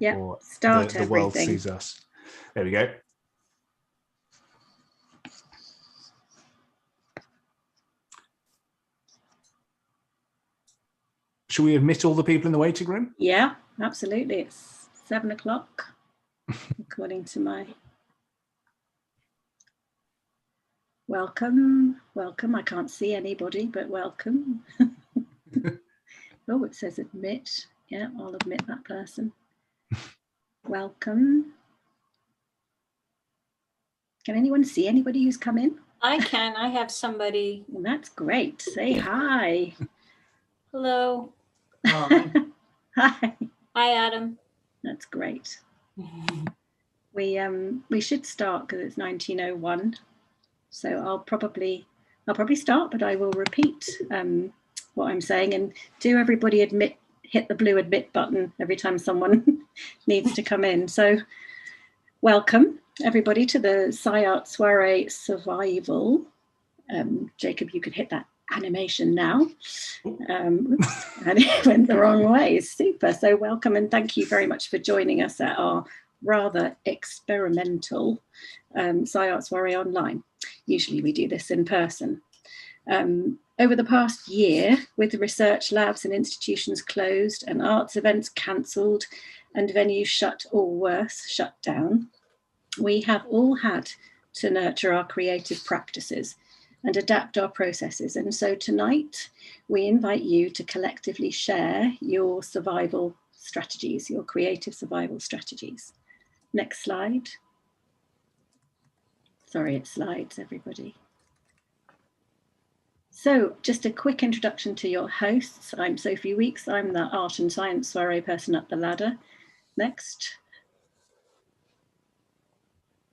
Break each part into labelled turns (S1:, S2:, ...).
S1: Yeah,
S2: start the world sees us. There we go. Shall we admit all the people in the waiting room?
S1: Yeah, absolutely. It's 7 o'clock, according to my... Welcome, welcome. I can't see anybody, but welcome. Oh, it says admit. Yeah, I'll admit that person. Welcome. Can anyone see anybody who's come in?
S3: I can. I have somebody.
S1: Well, that's great. Say hi.
S3: Hello.
S1: Hi.
S3: Hi, Adam.
S1: That's great. We should start because it's 19:01. So I'll probably start, but I will repeat what I'm saying, and do everybody hit the blue admit button every time someone needs to come in. So welcome everybody to the SciArt Soiree Survival. Jacob, you could hit that animation now. Oops, and it went the wrong way. Super. So welcome and thank you very much for joining us at our rather experimental SciArt Soiree online. Usually we do this in person. Over the past year, with research labs and institutions closed and arts events cancelled and venues shut or worse, shut down, we have all had to nurture our creative practices and adapt our processes. And so tonight, we invite you to collectively share your survival strategies, your creative survival strategies. Next slide. Sorry, it slides, everybody. So just a quick introduction to your hosts. I'm Sophie Weeks. I'm the art and science soiree person up the ladder. Next.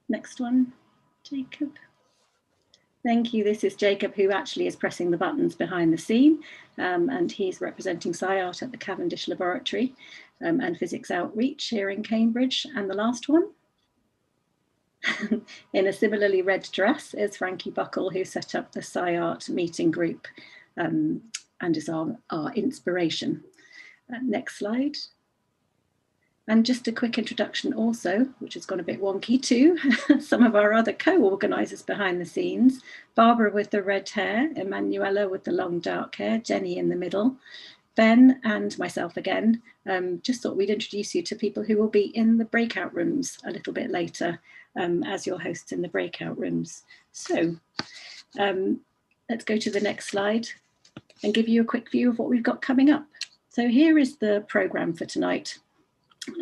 S1: Next one, Jacob. Thank you. This is Jacob, who actually is pressing the buttons behind the scene, and he's representing SciArt at the Cavendish Laboratory and Physics Outreach here in Cambridge. And the last one, in a similarly red dress, is Frankie Buckle, who set up the SciArt meeting group and is our inspiration. Next slide. And just a quick introduction also, which has gone a bit wonky too, some of our other co-organisers behind the scenes: Barbara with the red hair, Emanuela with the long dark hair, Jenny in the middle, Ben and myself again. Just thought we'd introduce you to people who will be in the breakout rooms a little bit later as your hosts in the breakout rooms. So let's go to the next slide and give you a quick view of what we've got coming up. So here is the programme for tonight.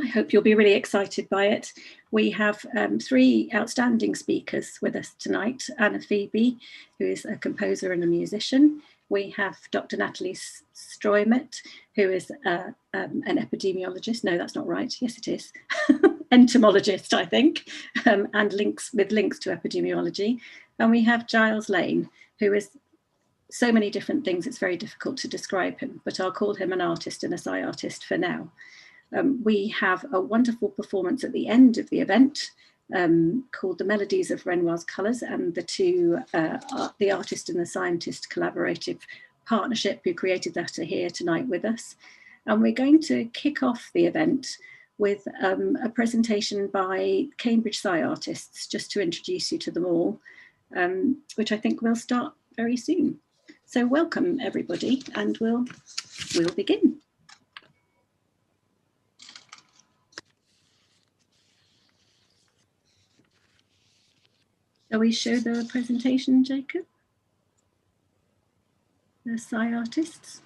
S1: I hope you'll be really excited by it. We have 3 outstanding speakers with us tonight. Anna Phoebe, who is a composer and a musician. We have Dr. Natalie Stroimet, who is an epidemiologist. No, that's not right. Yes, it is. Entomologist, I think, and links to epidemiology. And we have Giles Lane, who is so many different things, it's very difficult to describe him, but I'll call him an artist and a SciArtist for now. We have a wonderful performance at the end of the event called The Melodies of Renoir's Colours, and the artist and the scientist collaborative partnership who created that are here tonight with us. And we're going to kick off the event with a presentation by Cambridge SciArtists, just to introduce you to them all, which I think will start very soon. So welcome everybody, and we'll begin. Shall we show the presentation, Jacob? The SciArtists.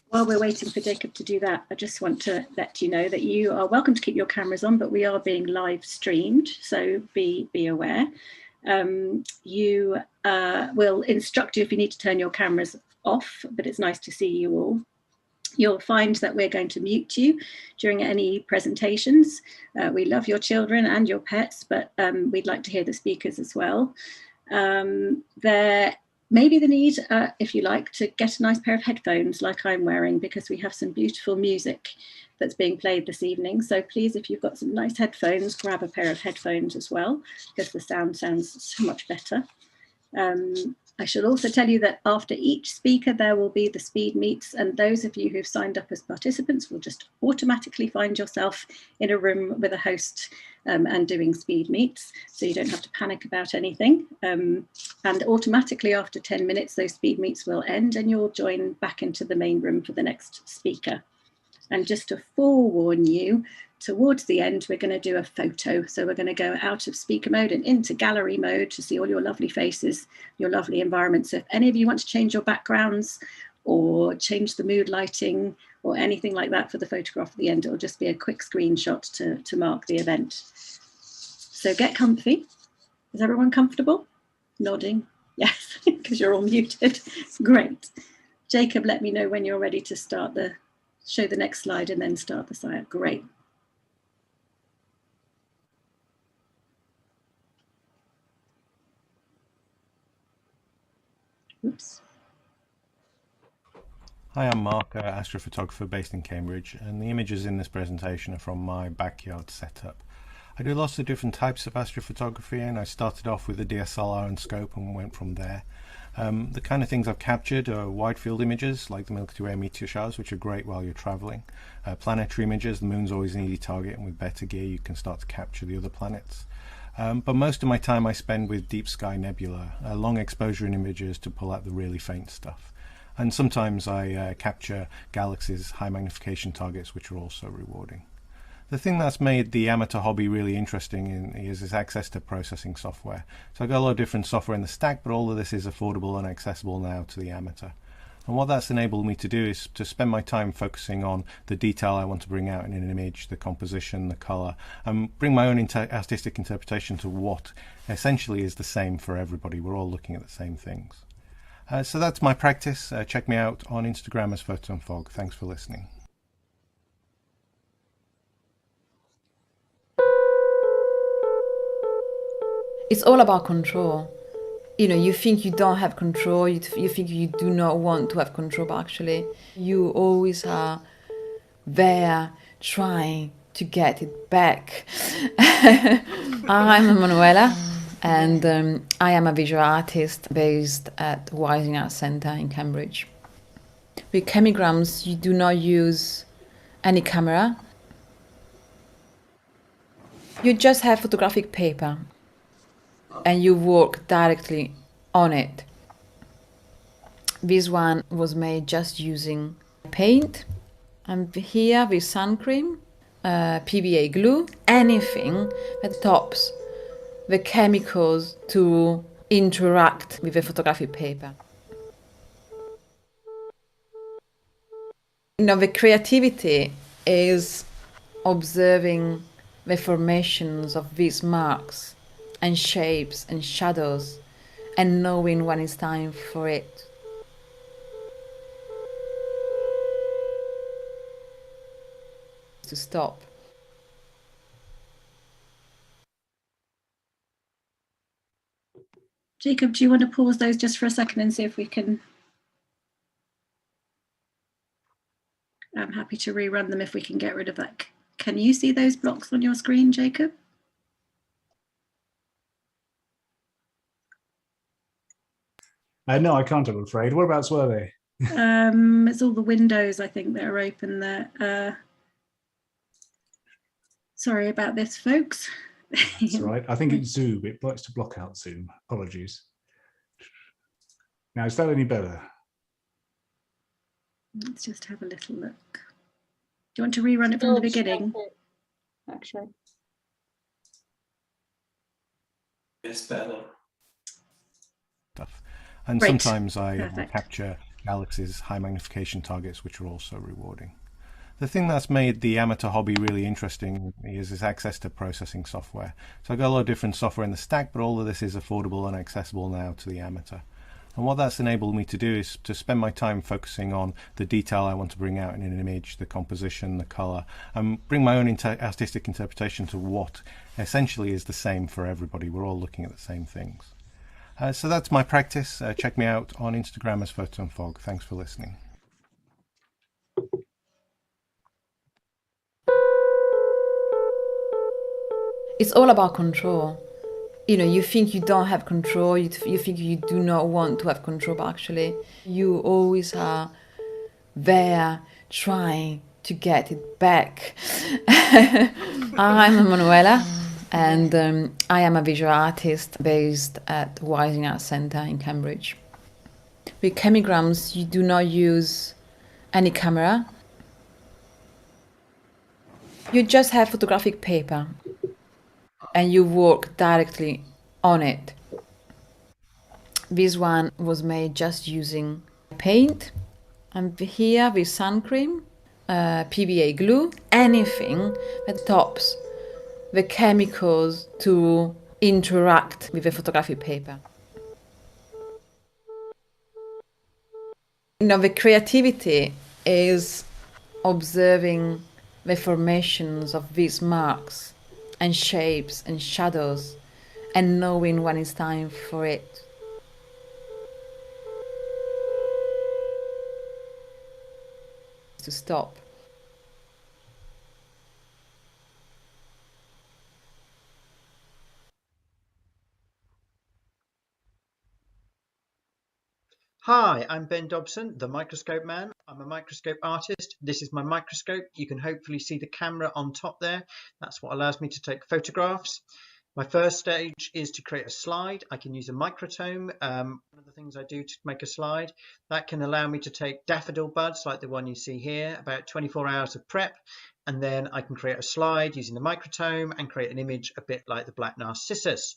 S1: While we're waiting for Jacob to do that, I just want to let you know that you are welcome to keep your cameras on, but we are being live streamed, so be aware. Will instruct you if you need to turn your cameras off, but it's nice to see you all. You'll find that we're going to mute you during any presentations. We love your children and your pets, but we'd like to hear the speakers as well. There may be the need, if you like, to get a nice pair of headphones like I'm wearing, because we have some beautiful music that's being played this evening. So please, if you've got some nice headphones, grab a pair of headphones as well, because the sound sounds so much better. I should also tell you that after each speaker, there will be the speed meets, and those of you who've signed up as participants will just automatically find yourself in a room with a host and doing speed meets. So you don't have to panic about anything. And automatically after 10 minutes, those speed meets will end and you'll join back into the main room for the next speaker. And just to forewarn you, towards the end, we're going to do a photo. So we're going to go out of speaker mode and into gallery mode to see all your lovely faces, your lovely environment. So if any of you want to change your backgrounds or change the mood lighting or anything like that for the photograph at the end, it'll just be a quick screenshot to mark the event. So get comfy. Is everyone comfortable? Nodding. Yes, because you're all muted. Great. Jacob, let me know when you're ready to start show the next slide and then start the SciArt. Great. Oops.
S4: Hi, I'm Mark, astrophotographer based in Cambridge, and the images in this presentation are from my backyard setup. I do lots of different types of astrophotography, and I started off with a DSLR and scope and went from there. The kind of things I've captured are wide field images like the Milky Way meteor showers, which are great while you're traveling. Planetary images, the moon's always an easy target, and with better gear you can start to capture the other planets. But most of my time I spend with deep sky nebula, long exposure in images to pull out the really faint stuff. And sometimes I capture galaxies, high magnification targets, which are also rewarding. The thing that's made the amateur hobby really interesting is access to processing software. So I've got a lot of different software in the stack, but all of this is affordable and accessible now to the amateur. And what that's enabled me to do is to spend my time focusing on the detail I want to bring out in an image, the composition, the color, and bring my own artistic interpretation to what essentially is the same for everybody. We're all looking at the same things. So that's my practice. Check me out on Instagram as Photon Fog. Thanks for listening.
S5: It's all about control. You know, you think you don't have control, you think you do not want to have control, but actually you always are there trying to get it back. I'm Manuela, and I am a visual artist based at Wilding Art Centre in Cambridge. With chemigrams, you do not use any camera. You just have photographic paper and you work directly on it. This one was made just using paint. I'm here with sun cream, PVA glue, anything that stops the chemicals to interact with the photographic paper. You know, the creativity is observing the formations of these marks and shapes and shadows and knowing when it's time for it to stop.
S1: Jacob, do you want to pause those just for a second and see if we can? I'm happy to rerun them if we can get rid of that. Can you see those blocks on your screen, Jacob?
S2: No, I can't, I'm afraid. Whereabouts were they?
S1: It's all the windows, I think, that are open there. Sorry about this, folks.
S2: That's all right. I think it's Zoom. It likes to block out Zoom. Apologies. Now, is that any better?
S1: Let's just have a little look. Do you want to rerun it from the beginning?
S3: Actually.
S4: It's better. And
S1: Great.
S4: sometimes I
S1: Perfect.
S4: capture galaxies, high magnification targets, which are also rewarding. The thing that's made the amateur hobby really interesting is access to processing software. So I've got a lot of different software in the stack, but all of this is affordable and accessible now to the amateur. And what that's enabled me to do is to spend my time focusing on the detail I want to bring out in an image, the composition, the color, and bring my own artistic interpretation to what essentially is the same for everybody. We're all looking at the same things. So that's my practice. Check me out on Instagram as Photon Fog. Thanks for listening.
S5: It's all about control. you think you don't have control, you think you do not want to have control, but actually you always are there trying to get it back. I'm Manuela, and I am a visual artist based at Wilding Art Centre in Cambridge. With chemigrams, you do not use any camera. You just have photographic paper and you work directly on it. This one was made just using paint, and here with sun cream, PVA glue, anything that stops the chemicals to interact with the photographic paper. The creativity is observing the formations of these marks and shapes and shadows and knowing when it's time for it to stop.
S6: Hi, I'm Ben Dobson, the Microscope Man. I'm a microscope artist. This is my microscope. You can hopefully see the camera on top there. That's what allows me to take photographs. My first stage is to create a slide. I can use a microtome. One of the things I do to make a slide, that can allow me to take daffodil buds like the one you see here, about 24 hours of prep, and then I can create a slide using the microtome and create an image a bit like the black narcissus.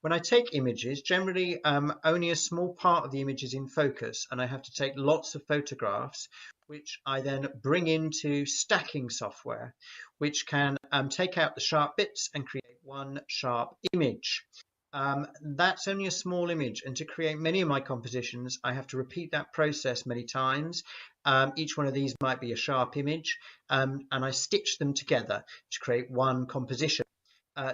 S6: When I take images, generally only a small part of the image is in focus, and I have to take lots of photographs, which I then bring into stacking software, which can take out the sharp bits and create one sharp image. That's only a small image, and to create many of my compositions, I have to repeat that process many times. Each one of these might be a sharp image, and I stitch them together to create one composition.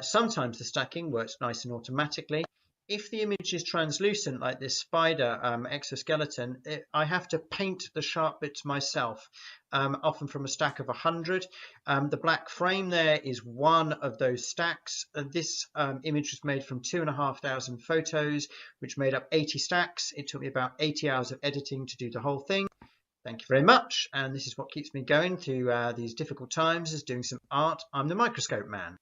S6: Sometimes the stacking works nice and automatically. If the image is translucent, like this spider exoskeleton, I have to paint the sharp bits myself, often from a stack of 100. The black frame there is one of those stacks. This image was made from 2,500 photos, which made up 80 stacks. It took me about 80 hours of editing to do the whole thing. Thank you very much. And this is what keeps me going through these difficult times, is doing some art. I'm the Microscope Man.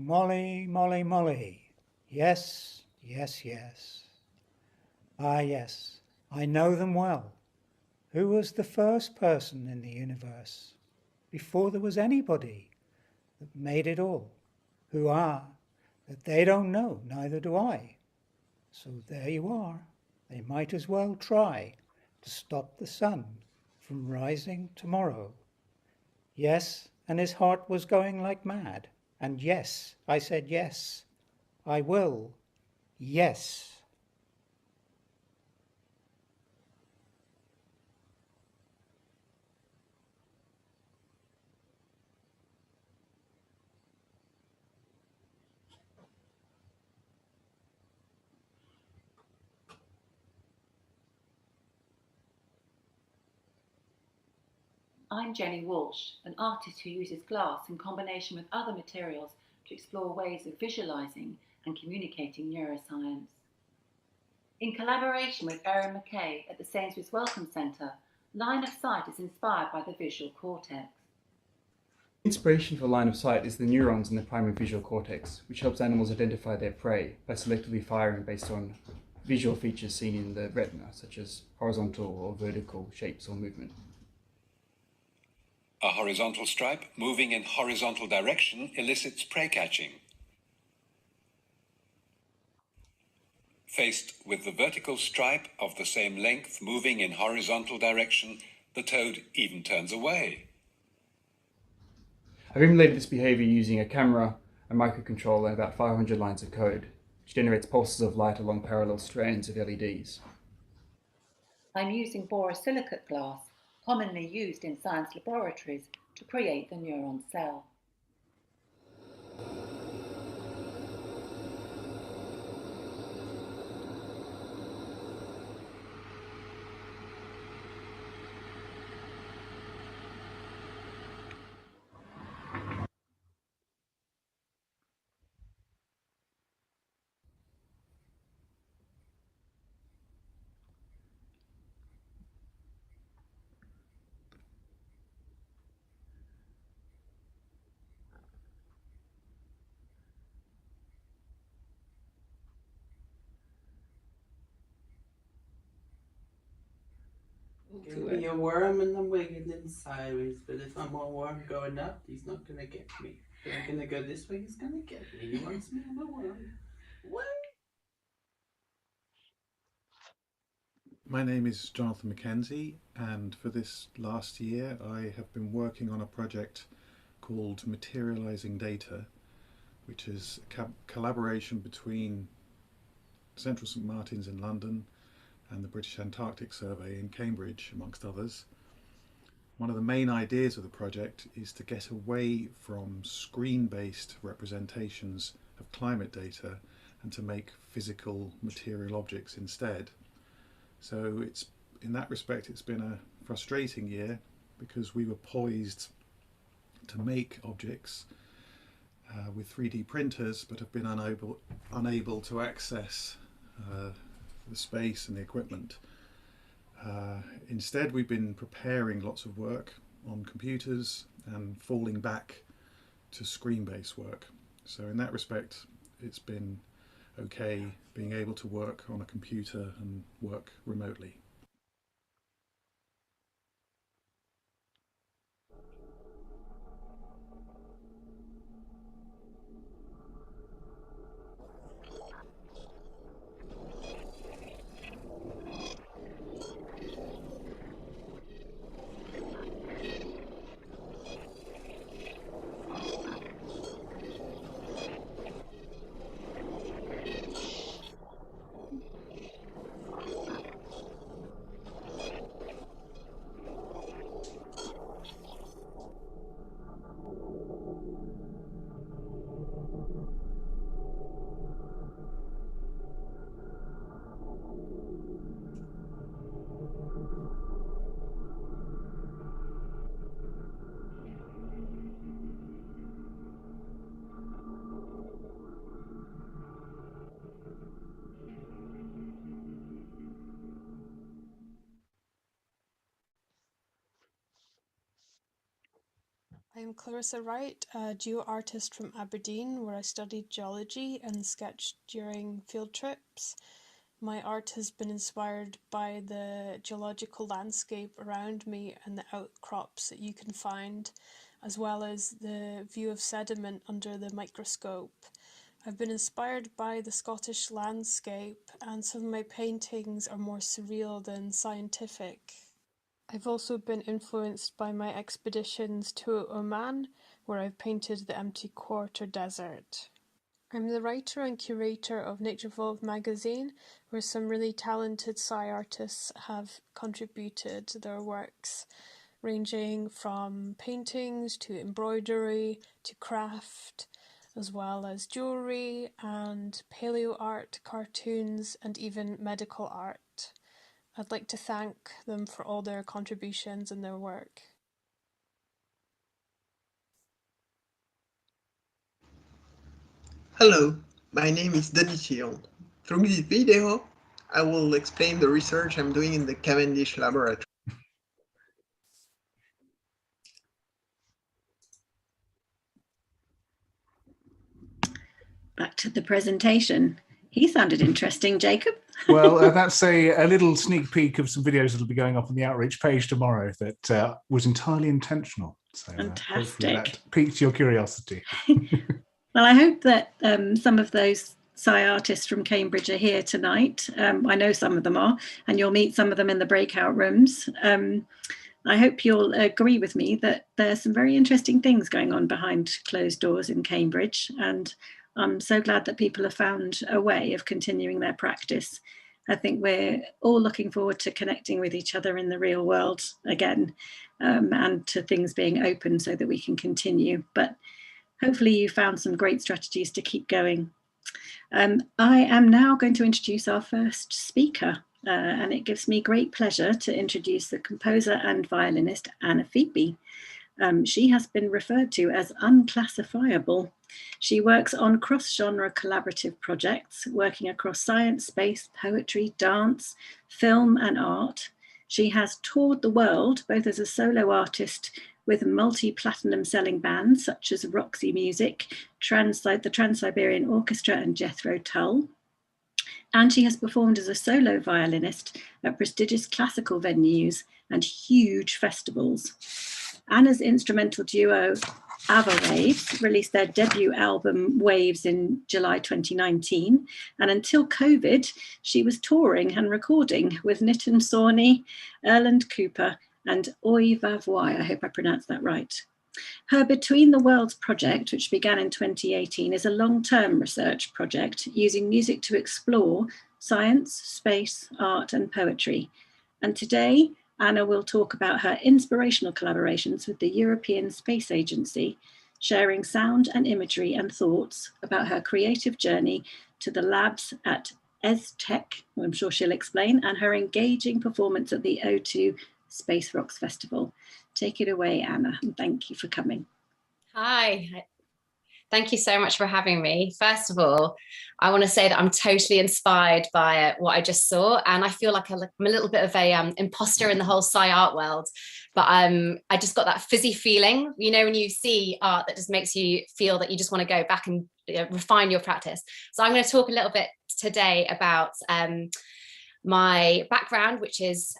S7: Molly, Molly, Molly. Yes, yes, yes. Ah, yes, I know them well. Who was the first person in the universe? Before there was anybody that made it all. Who are? That they don't know, neither do I. So there you are. They might as well try to stop the sun from rising tomorrow. Yes, and his heart was going like mad. And yes, I said yes, I will, yes.
S8: I'm Jenny Walsh, an artist who uses glass in combination with other materials to explore ways of visualising and communicating neuroscience. In collaboration with Erin McKay at the Sainsbury's Wellcome Centre, Line of Sight is inspired by the visual cortex.
S9: Inspiration for line of sight is the neurons in the primary visual cortex, which helps animals identify their prey by selectively firing based on visual features seen in the retina, such as horizontal or vertical shapes or movement.
S10: A horizontal stripe moving in horizontal direction elicits prey catching. Faced with the vertical stripe of the same length moving in horizontal direction, the toad even turns away.
S9: I've emulated this behavior using a camera, a microcontroller, and about 500 lines of code, which generates pulses of light along parallel strands of LEDs.
S8: I'm using borosilicate glass, commonly used in science laboratories, to create the neuron cell.
S11: Give me a worm and I'm waiting in Cyrus, but if I'm a worm going up, he's not gonna get me. If I'm gonna go this way, he's gonna get me. He wants me on a worm. What?
S4: My name is Jonathan Mackenzie, and for this last year I have been working on a project called Materializing Data, which is a collaboration between Central St Martin's in London and the British Antarctic Survey in Cambridge, amongst others. One of the main ideas of the project is to get away from screen-based representations of climate data and to make physical material objects instead. So in that respect it's been a frustrating year because we were poised to make objects with 3D printers, but have been unable to access the space and the equipment. Instead, we've been preparing lots of work on computers and falling back to screen-based work. So in that respect, it's been okay being able to work on a computer and work remotely.
S12: I'm Clarissa Wright, a geo-artist from Aberdeen, where I studied geology and sketched during field trips. My art has been inspired by the geological landscape around me and the outcrops that you can find, as well as the view of sediment under the microscope. I've been inspired by the Scottish landscape, and some of my paintings are more surreal than scientific. I've also been influenced by my expeditions to Oman, where I've painted the empty quarter desert. I'm the writer and curator of Nature Evolved magazine, where some really talented SciArtists have contributed their works, ranging from paintings to embroidery to craft, as well as jewellery and paleo art, cartoons, and even medical art. I'd like to thank them for all their contributions and their work.
S13: Hello, my name is Denis Chillon. Through this video, I will explain the research I'm doing in the Cavendish laboratory.
S1: Back to the presentation. He sounded interesting, Jacob.
S2: Well, that's a little sneak peek of some videos that'll be going up on the outreach page tomorrow that was entirely intentional. So hopefully that piqued your curiosity.
S1: Well, I hope that some of those SciArtists from Cambridge are here tonight. I know some of them are, and you'll meet some of them in the breakout rooms. I hope you'll agree with me that there's some very interesting things going on behind closed doors in Cambridge, and I'm so glad that people have found a way of continuing their practice. I think we're all looking forward to connecting with each other in the real world again, and to things being open so that we can continue. But hopefully you found some great strategies to keep going. I am now going to introduce our first speaker, and it gives me great pleasure to introduce the composer and violinist Anna Phoebe. She has been referred to as unclassifiable. She works on cross-genre collaborative projects, working across science, space, poetry, dance, film, and art. She has toured the world, both as a solo artist with multi-platinum selling bands such as Roxy Music, the Trans-Siberian Orchestra, and Jethro Tull. And she has performed as a solo violinist at prestigious classical venues and huge festivals. Anna's instrumental duo, Ava Waves, released their debut album, Waves, in July 2019. And until COVID, she was touring and recording with Nitin Sawhney, Erland Cooper, and Oy Vavoy. I hope I pronounced that right. Her Between the Worlds project, which began in 2018, is a long-term research project using music to explore science, space, art, and poetry. And today, Anna will talk about her inspirational collaborations with the European Space Agency, sharing sound and imagery and thoughts about her creative journey to the labs at ESTEC, I'm sure she'll explain, and her engaging performance at the O2 Space Rocks Festival. Take it away, Anna, and thank you for coming.
S14: Hi. Thank you so much for having me. First of all, I want to say that I'm totally inspired by what I just saw, and I feel like I'm a little bit of a imposter in the whole SciArt world. But I just got that fizzy feeling, you know, when you see art that just makes you feel that you just want to go back and refine your practice. So I'm going to talk a little bit today about my background, which is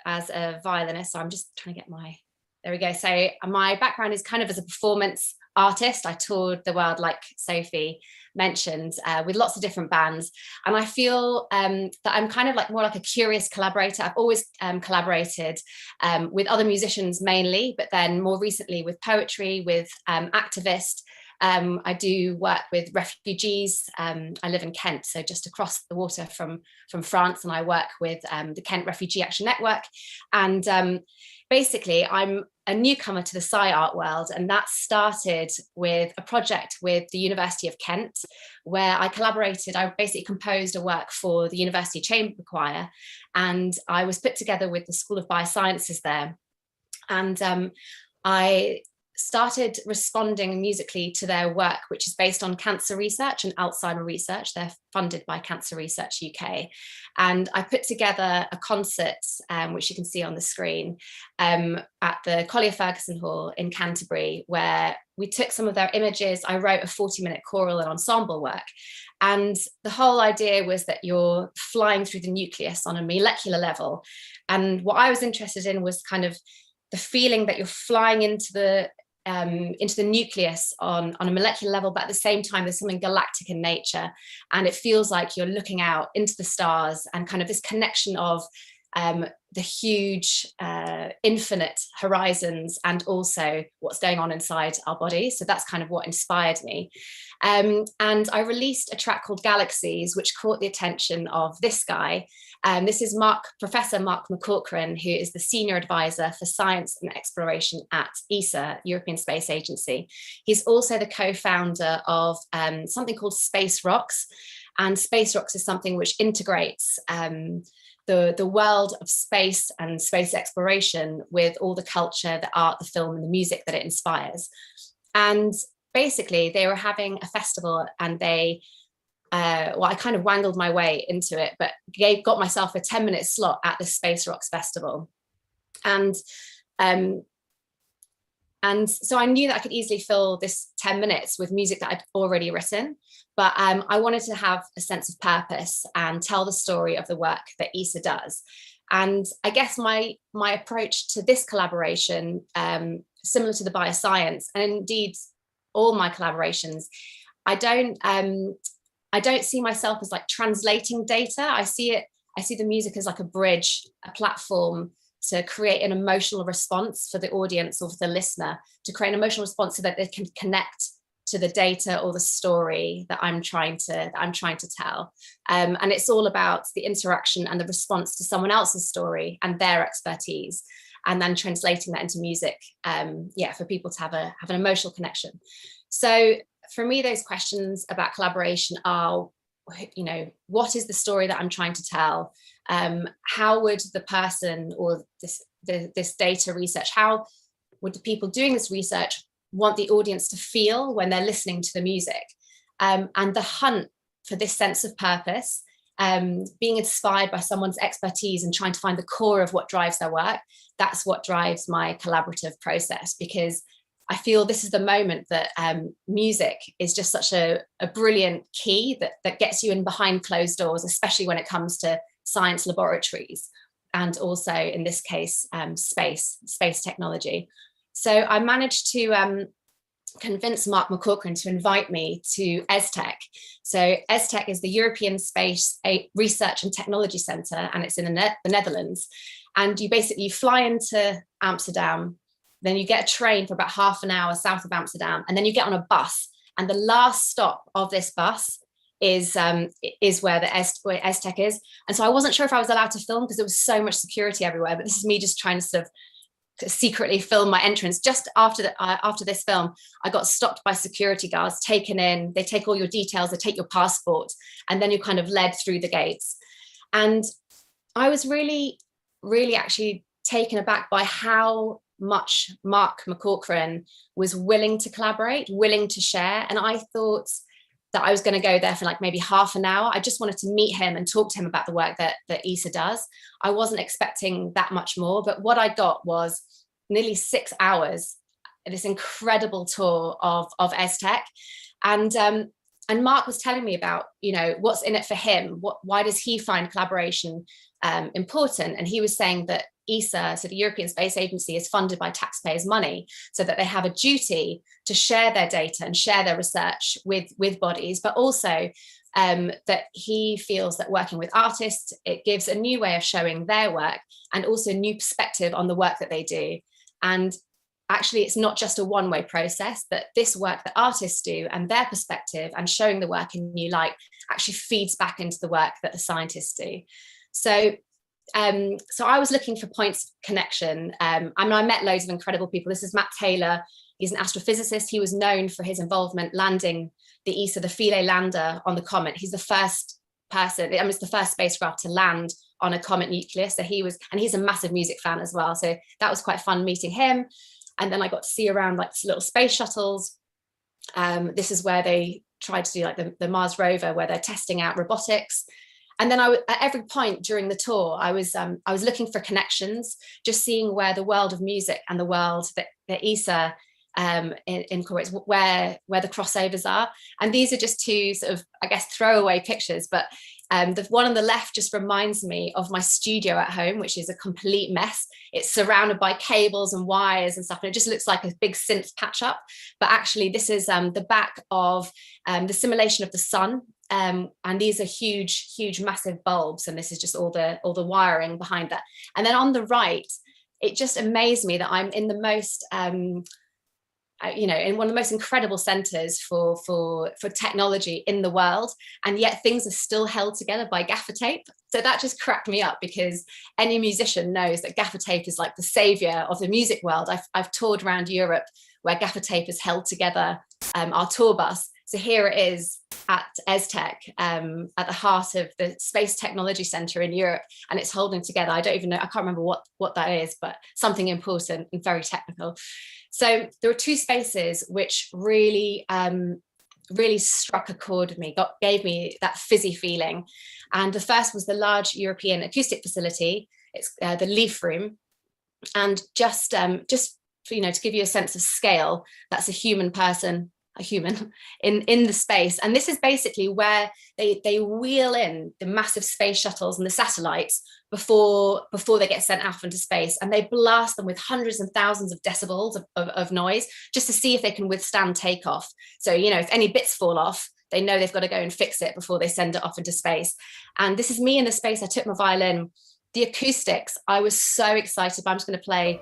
S14: as a violinist. So I'm just trying to get there we go. So my background is kind of as a performance artist. I toured the world, like Sophie mentioned, with lots of different bands. And I feel that I'm kind of more like a curious collaborator. I've always collaborated with other musicians mainly, but then more recently with poetry, with activists. I do work with refugees. I live in Kent, so just across the water from France, and I work with the Kent Refugee Action Network. And basically, I'm a newcomer to the SciArt world, and that started with a project with the University of Kent, where I collaborated. I basically composed a work for the University Chamber Choir, and I was put together with the School of Biosciences there. And I started responding musically to their work, which is based on cancer research and Alzheimer research. They're funded by Cancer Research UK. And I put together a concert, which you can see on the screen, at the Collier Ferguson Hall in Canterbury, where we took some of their images. I wrote a 40-minute choral and ensemble work. And the whole idea was that you're flying through the nucleus on a molecular level. And what I was interested in was kind of the feeling that you're flying into the nucleus on a molecular level, but at the same time, there's something galactic in nature. And it feels like you're looking out into the stars and kind of this connection of the huge, infinite horizons and also what's going on inside our bodies. So that's kind of what inspired me. And I released a track called Galaxies, which caught the attention of this guy. This is Professor Mark McCaughrean, who is the Senior Advisor for Science and Exploration at ESA, European Space Agency. He's also the co-founder of something called Space Rocks. And Space Rocks is something which integrates the world of space and space exploration with all the culture, the art, the film, and the music that it inspires. And basically they were having a festival, and they well, I kind of wangled my way into it, but got myself a 10-minute slot at the Space Rocks Festival. And so I knew that I could easily fill this 10 minutes with music that I'd already written, but I wanted to have a sense of purpose and tell the story of the work that Isa does. And I guess my approach to this collaboration, similar to the bioscience, and indeed all my collaborations, I don't see myself as like translating data. I see the music as like a bridge, a platform to create an emotional response for the audience or for the listener, to create an emotional response so that they can connect to the data or the story that I'm trying to tell. And it's all about the interaction and the response to someone else's story and their expertise, and then translating that into music, for people to have an emotional connection. So for me, those questions about collaboration are, what is the story that I'm trying to tell? How would the person or this data research, how would the people doing this research want the audience to feel when they're listening to the music? And the hunt for this sense of purpose, being inspired by someone's expertise and trying to find the core of what drives their work, that's what drives my collaborative process, because I feel this is the moment that music is just such a brilliant key that gets you in behind closed doors, especially when it comes to science laboratories, and also in this case, space technology. So I managed to convince Mark McCaughrean to invite me to ESTEC. So ESTEC is the European Space Research and Technology Centre, and it's in the Netherlands. And you basically fly into Amsterdam, then you get a train for about half an hour south of Amsterdam, and then you get on a bus. And the last stop of this bus is where ESTEC is. And so I wasn't sure if I was allowed to film because there was so much security everywhere, but this is me just trying to sort of secretly film my entrance. Just after this film, I got stopped by security guards, taken in, they take all your details, they take your passport, and then you're kind of led through the gates. And I was really, really actually taken aback by how much Mark McCaughrean was willing to collaborate, willing to share. And I thought that I was going to go there for like maybe half an hour. I just wanted to meet him and talk to him about the work that Isa does. I wasn't expecting that much more, but what I got was nearly 6 hours, this incredible tour of ESTEC. And Mark was telling me about, what's in it for him. Why does he find collaboration important? And he was saying that ESA, so the European Space Agency, is funded by taxpayers' money, so that they have a duty to share their data and share their research with bodies, but also that he feels that working with artists, it gives a new way of showing their work and also a new perspective on the work that they do. And actually, it's not just a one-way process, that this work that artists do and their perspective and showing the work in new light actually feeds back into the work that the scientists do. So I was looking for points of connection. I met loads of incredible people. This is Matt Taylor. He's an astrophysicist. He was known for his involvement landing the ESA, the Philae lander, on the comet. He's the first person, it's the first spacecraft to land on a comet nucleus. So he's a massive music fan as well. So that was quite fun meeting him. And then I got to see around like little space shuttles. This is where they tried to do like the Mars rover, where they're testing out robotics. And then at every point during the tour, I was looking for connections, just seeing where the world of music and the world that ESA incorporates, where the crossovers are. And these are just two sort of, I guess, throwaway pictures, but the one on the left just reminds me of my studio at home, which is a complete mess. It's surrounded by cables and wires and stuff, and it just looks like a big synth patch up. But actually, this is the back of the simulation of the sun. And these are huge, massive bulbs. And this is just all the wiring behind that. And then on the right, it just amazed me that I'm in the most, in one of the most incredible centers for technology in the world. And yet things are still held together by gaffer tape. So that just cracked me up, because any musician knows that gaffer tape is like the savior of the music world. I've toured around Europe where gaffer tape has held together our tour bus. So here it is at ESTEC, at the heart of the Space Technology Centre in Europe, and it's holding together. I don't even know, I can't remember what that is, but something important and very technical. So there were two spaces which really, really struck a chord with me, gave me that fizzy feeling. And the first was the large European acoustic facility. It's the Leaf Room. And just you know, to give you a sense of scale, that's a human in the space. And this is basically where they wheel in the massive space shuttles and the satellites before they get sent off into space, and they blast them with hundreds and thousands of decibels of noise just to see if they can withstand takeoff. So, you know, if any bits fall off, they know they've got to go and fix it before they send it off into space. And this is me in the space. I took my violin. The acoustics, I was so excited, but I'm just going to play.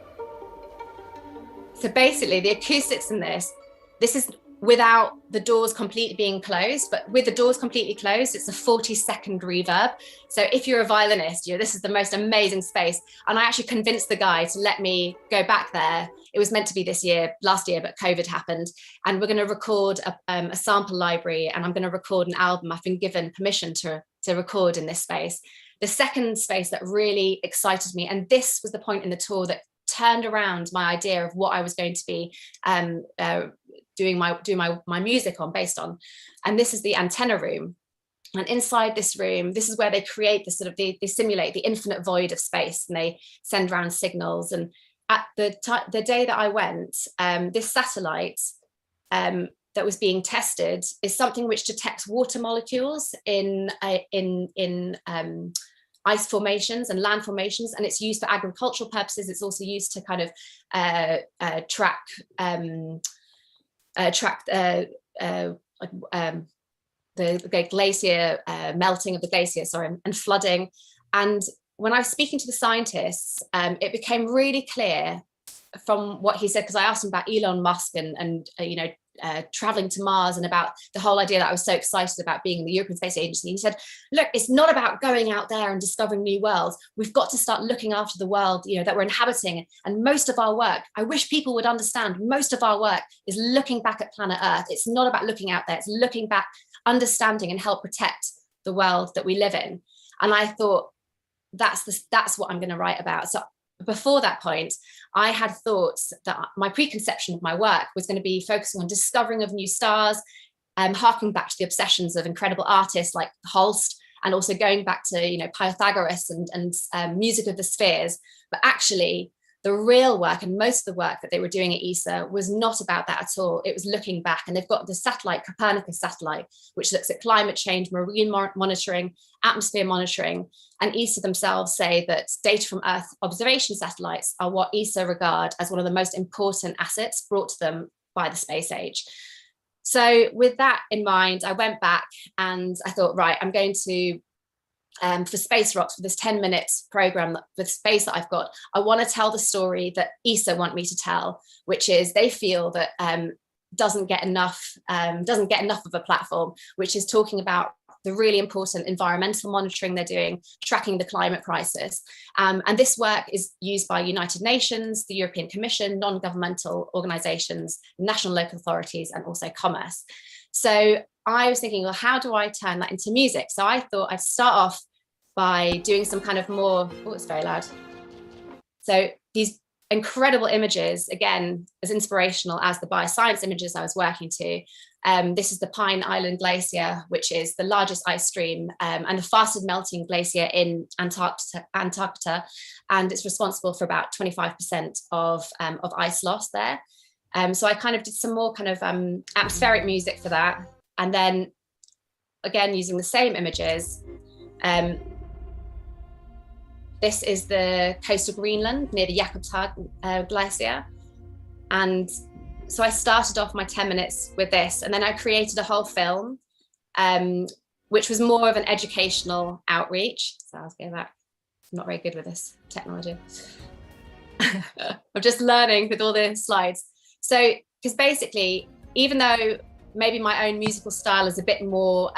S14: So basically the acoustics in this is without the doors completely being closed, but with the doors completely closed, it's a 40-second reverb. So if you're a violinist, this is the most amazing space. And I actually convinced the guy to let me go back there. It was meant to be last year, but COVID happened. And we're going to record a sample library, and I'm going to record an album. I've been given permission to record in this space. The second space that really excited me, and this was the point in the tour that turned around my idea of what I was going to be doing my music based on. And this is the antenna room. And inside this room, this is where they create they simulate the infinite void of space, and they send around signals. And at the day that I went, this satellite that was being tested is something which detects water molecules in ice formations and land formations, and it's used for agricultural purposes. It's also used to kind of track the glacier, melting of the glacier, and flooding. And when I was speaking to the scientists, it became really clear from what he said, because I asked him about Elon Musk and traveling to Mars, and about the whole idea that I was so excited about being in the European Space Agency. He said, look, it's not about going out there and discovering new worlds. We've got to start looking after the world, that we're inhabiting. And most of our work, I wish people would understand, most of our work is looking back at planet Earth. It's not about looking out there. It's looking back, understanding, and help protect the world that we live in. And I thought, that's what I'm going to write about. So before that point, I had thoughts that my preconception of my work was going to be focusing on discovering of new stars, harking back to the obsessions of incredible artists like Holst, and also going back to Pythagoras and music of the spheres. But actually, the real work, and most of the work that they were doing at ESA, was not about that at all. It was looking back, and they've got the satellite, Copernicus satellite, which looks at climate change, marine monitoring, atmosphere monitoring. And ESA themselves say that data from Earth observation satellites are what ESA regard as one of the most important assets brought to them by the space age. So with that in mind, I went back and I thought, right, I'm going to, for Space Rocks, for this 10-minute program, the space that I've got, I want to tell the story that ESA want me to tell, which is they feel that doesn't get enough of a platform, which is talking about the really important environmental monitoring they're doing, tracking the climate crisis. And this work is used by United Nations, the European Commission, non-governmental organizations, national local authorities, and also commerce. So I was thinking, well, how do I turn that into music? So I thought I'd start off by doing some kind of more, oh, it's very loud. So these incredible images, again, as inspirational as the bioscience images I was working to. This is the Pine Island Glacier, which is the largest ice stream and the fastest melting glacier in Antarctica. And it's responsible for about 25% of ice loss there. So I kind of did some more kind of atmospheric music for that. And then, again, using the same images, this is the coast of Greenland near the Jakobshavn Glacier. And so I started off my 10 minutes with this, and then I created a whole film, which was more of an educational outreach. So I'll go back. I'm not very good with this technology. I'm just learning with all the slides. So, because basically, even though maybe my own musical style is a bit more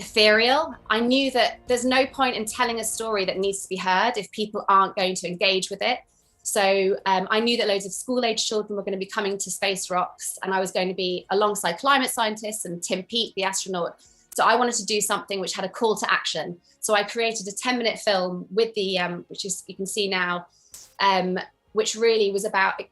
S14: ethereal, I knew that there's no point in telling a story that needs to be heard if people aren't going to engage with it. So I knew that loads of school-age children were going to be coming to Space Rocks, and I was going to be alongside climate scientists and Tim Peake, the astronaut. So I wanted to do something which had a call to action. So I created a 10-minute film with the, which is, you can see now, which really was about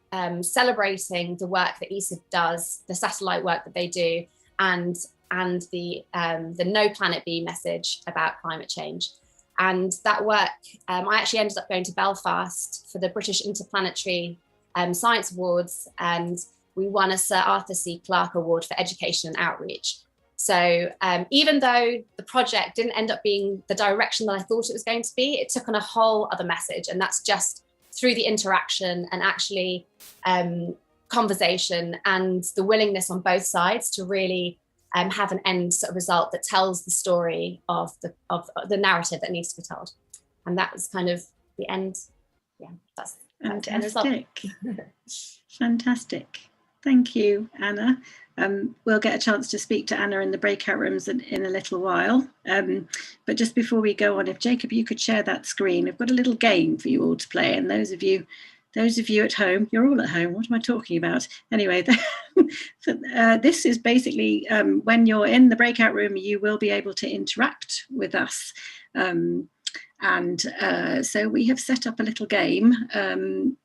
S14: celebrating the work that ESA does, the satellite work that they do, and the No Planet B message about climate change. And that work, I actually ended up going to Belfast for the British Interplanetary Science Awards, and we won a Sir Arthur C. Clarke Award for Education and Outreach. So even though the project didn't end up being the direction that I thought it was going to be, it took on a whole other message, and that's just through the interaction and actually conversation and the willingness on both sides to really have an end sort of result that tells the story of the narrative that needs to be told. And that was kind of the end. Yeah, that's the end result.
S1: Fantastic. Thank you, Anna. We'll get a chance to speak to Anna in the breakout rooms in a little while. But just before we go on, if Jacob, you could share that screen, I've got a little game for you all to play. And those of you at home, you're all at home. What am I talking about? Anyway, this is basically when you're in the breakout room, you will be able to interact with us. So we have set up a little game.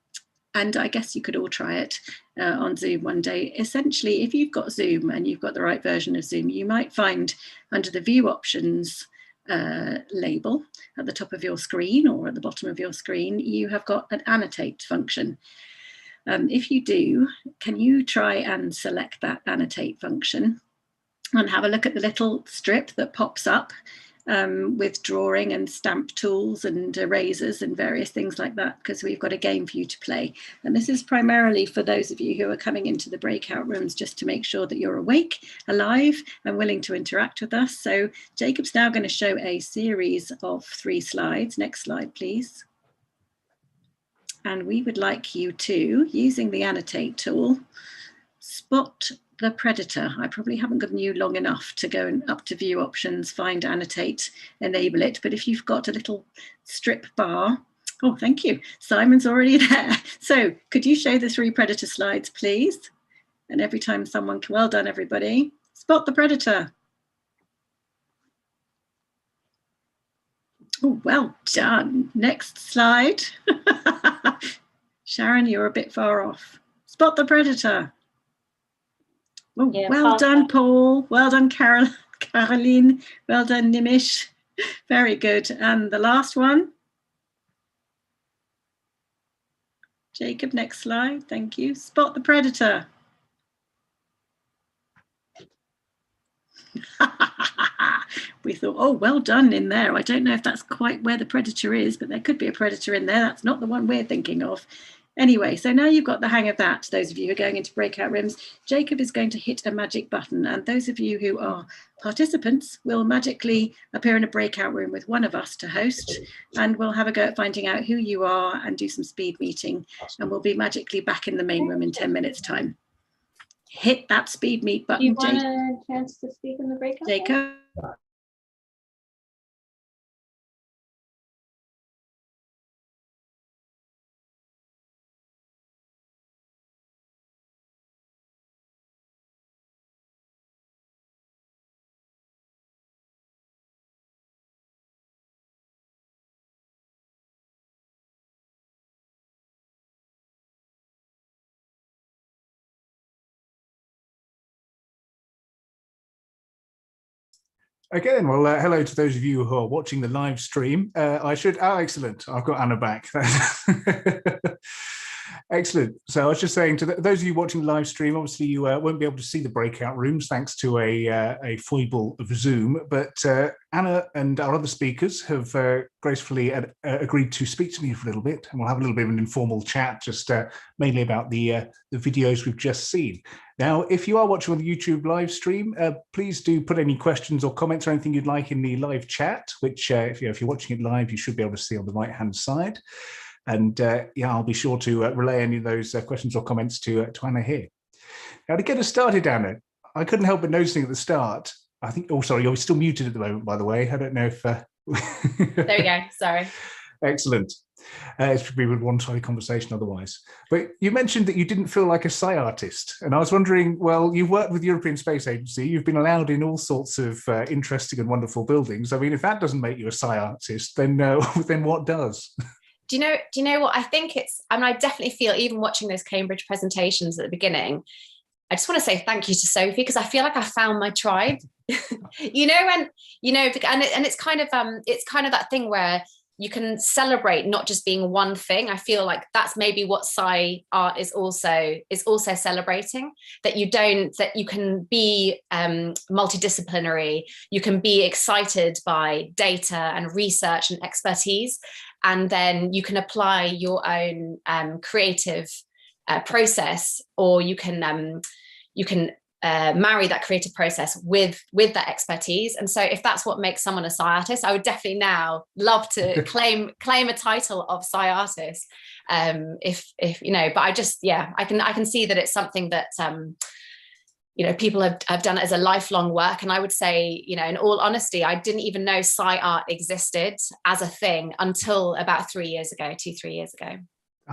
S1: And I guess you could all try it on Zoom one day. Essentially, if you've got Zoom and you've got the right version of Zoom, you might find under the View Options label at the top of your screen or at the bottom of your screen, you have got an annotate function. If you do, can you try and select that annotate function and have a look at the little strip that pops up with drawing and stamp tools and erasers and various things like that, because we've got a game for you to play. And this is primarily for those of you who are coming into the breakout rooms, just to make sure that you're awake, alive and willing to interact with us. So Jacob's now going to show a series of 3 slides. Next slide, please. And we would like you to, using the annotate tool, spot the predator. I probably haven't given you long enough to go up to View Options, find Annotate, enable it. But if you've got a little strip bar, oh, thank you. Simon's already there. So could you show the 3 predator slides, please? And every time someone, well done, everybody. Spot the predator. Oh, well done. Next slide. Sharon, you're a bit far off. Spot the predator. Oh, yeah, well done, Paul. Well done, Caroline. Well done, Nimish. Very good. And the last one. Jacob, next slide. Thank you. Spot the predator. We thought, oh, well done in there. I don't know if that's quite where the predator is, but there could be a predator in there. That's not the one we're thinking of. Anyway, so now you've got the hang of that, those of you who are going into breakout rooms. Jacob is going to hit a magic button, and those of you who are participants will magically appear in a breakout room with one of us to host, and we'll have a go at finding out who you are and do some speed meeting, and we'll be magically back in the main room in 10 minutes time. Hit that speed meet button.
S3: Do you want a chance to speak in the breakout room?
S1: Jacob.
S2: Again, well, hello to those of you who are watching the live stream. Excellent, I've got Anna back. Excellent. So I was just saying to those of you watching the live stream, obviously you won't be able to see the breakout rooms thanks to a foible of Zoom, but Anna and our other speakers have gracefully agreed to speak to me for a little bit, and we'll have a little bit of an informal chat, just mainly about the videos we've just seen. Now, if you are watching on the YouTube live stream, please do put any questions or comments or anything you'd like in the live chat, which if you're watching it live, you should be able to see on the right-hand side. And yeah, I'll be sure to relay any of those questions or comments to Anna here. Now, to get us started, Anna, I couldn't help but noticing at the start, I think, oh, sorry, you're still muted at the moment, by the way. I don't know if...
S14: There we go, sorry.
S2: Excellent. It's probably a one-sided conversation otherwise. But you mentioned that you didn't feel like a SciArtist. And I was wondering, well, you've worked with the European Space Agency. You've been allowed in all sorts of interesting and wonderful buildings. I mean, if that doesn't make you a SciArtist, then what does?
S14: do you know what I think I definitely feel, even watching those Cambridge presentations at the beginning, I just want to say thank you to Sophie, because I feel like I found my tribe. And it's kind of that thing where you can celebrate not just being one thing. I feel like that's maybe what SciArt is also celebrating, that you can be multidisciplinary, you can be excited by data and research and expertise, and then you can apply your own creative process, or you can marry that creative process with that expertise. And so if that's what makes someone a SciArtist, I would definitely now love to claim a title of SciArtist. If but I can see that it's something that people have done it as a lifelong work. And I would say, in all honesty, I didn't even know SciArt existed as a thing until about 3 years ago.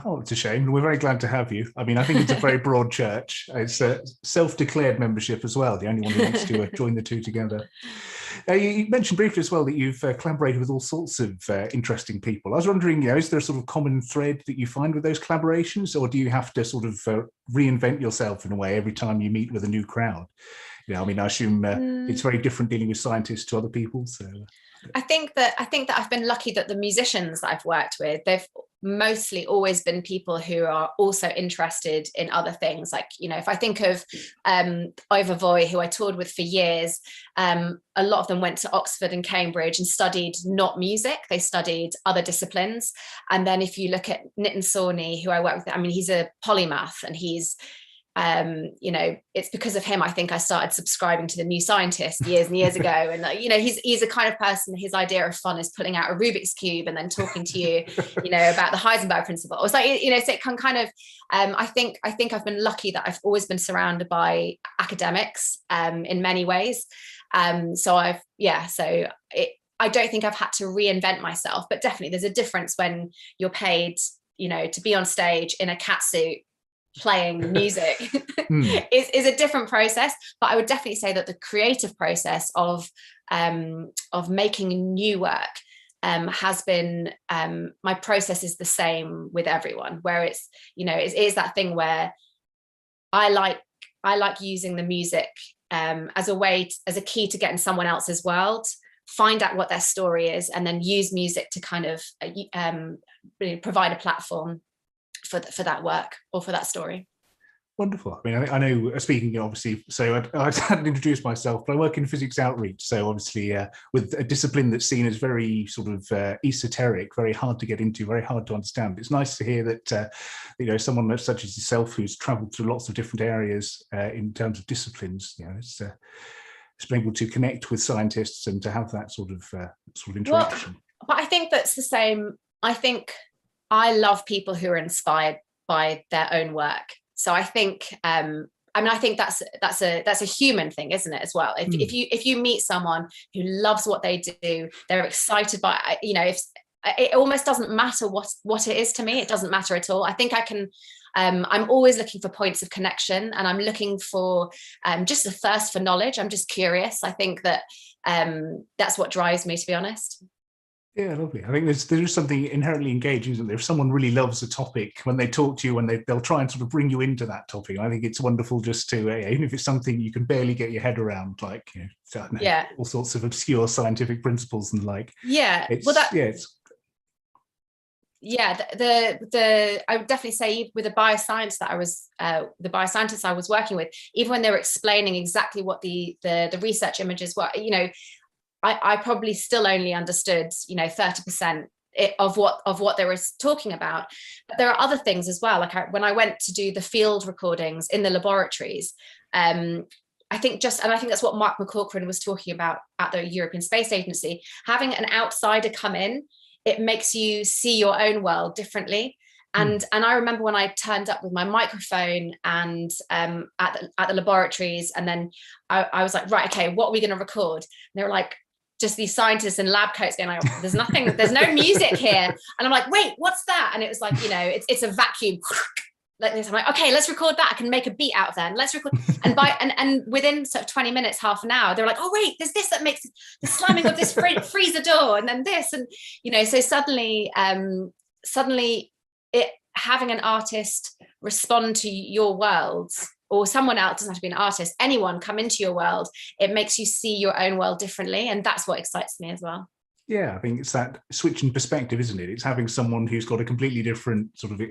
S2: Oh, it's a shame. We're very glad to have you. I mean, I think it's a very broad church. It's a self-declared membership as well, the only one who wants to join the two together. You mentioned briefly as well that you've collaborated with all sorts of interesting people. I was wondering, is there a sort of common thread that you find with those collaborations, or do you have to sort of reinvent yourself in a way every time you meet with a new crowd? I assume it's very different dealing with scientists to other people. So
S14: I think that I've been lucky that the musicians that I've worked with, they've mostly always been people who are also interested in other things. Like, if I think of Ivor Voy, who I toured with for years, a lot of them went to Oxford and Cambridge and studied not music, they studied other disciplines. And then if you look at Nitin Sawhney, who I work with, he's a polymath, and he's it's because of him I think I started subscribing to the New Scientist years and years ago. And he's a kind of person, his idea of fun is pulling out a Rubik's Cube and then talking to you about the Heisenberg principle. It's like, so it can kind of I think I've been lucky that I've always been surrounded by academics in many ways. I don't think I've had to reinvent myself, but definitely there's a difference when you're paid to be on stage in a catsuit playing music is a different process. But I would definitely say that the creative process of making new work has been my process is the same with everyone, where it's it is that thing where I like using the music as a key to get in someone else's world, find out what their story is, and then use music to kind of really provide a platform for that work or for that story.
S2: Wonderful. I know, speaking obviously, so I hadn't introduced myself, but I work in physics outreach. So obviously with a discipline that's seen as very sort of esoteric, very hard to get into, very hard to understand. It's nice to hear that, someone such as yourself who's traveled through lots of different areas in terms of disciplines, it's been able to connect with scientists and to have that sort of interaction.
S14: But I think that's the same. I think I love people who are inspired by their own work. So I think, I think that's a human thing, isn't it, as well? If you meet someone who loves what they do, they're excited by, if it almost doesn't matter what it is to me, it doesn't matter at all. I think I can. I'm always looking for points of connection, and I'm looking for just a thirst for knowledge. I'm just curious. I think that that's what drives me, to be honest.
S2: Yeah, lovely. I think there's something inherently engaging, isn't there? If someone really loves a topic, when they talk to you, and they'll try and sort of bring you into that topic. I think it's wonderful just to, even if it's something you can barely get your head around, like all sorts of obscure scientific principles and like.
S14: Yeah.
S2: I
S14: would definitely say with the bioscience that the bioscientists I was working with, even when they were explaining exactly what the research images were, I probably still only understood 30% of what they were talking about. But there are other things as well. Like when I went to do the field recordings in the laboratories, I think that's what Mark McCaughrean was talking about at the European Space Agency. Having an outsider come in, it makes you see your own world differently. And I remember when I turned up with my microphone and at the laboratories, and then I was like, right, okay, what are we going to record? And they were like, just these scientists in lab coats going like, there's no music here. And I'm like, wait, what's that? And it was like, it's a vacuum like this. I'm like, okay, let's record that. I can make a beat out of that. And let's record. And within sort of 20 minutes, half an hour, they were like, oh wait, there's this that makes the slamming of this freezer door, and then this, and so suddenly suddenly having an artist respond to your world, or someone else, doesn't have to be an artist, anyone come into your world, it makes you see your own world differently. And that's what excites me as well.
S2: Yeah, I think it's that switch in perspective, isn't it? It's having someone who's got a completely different sort of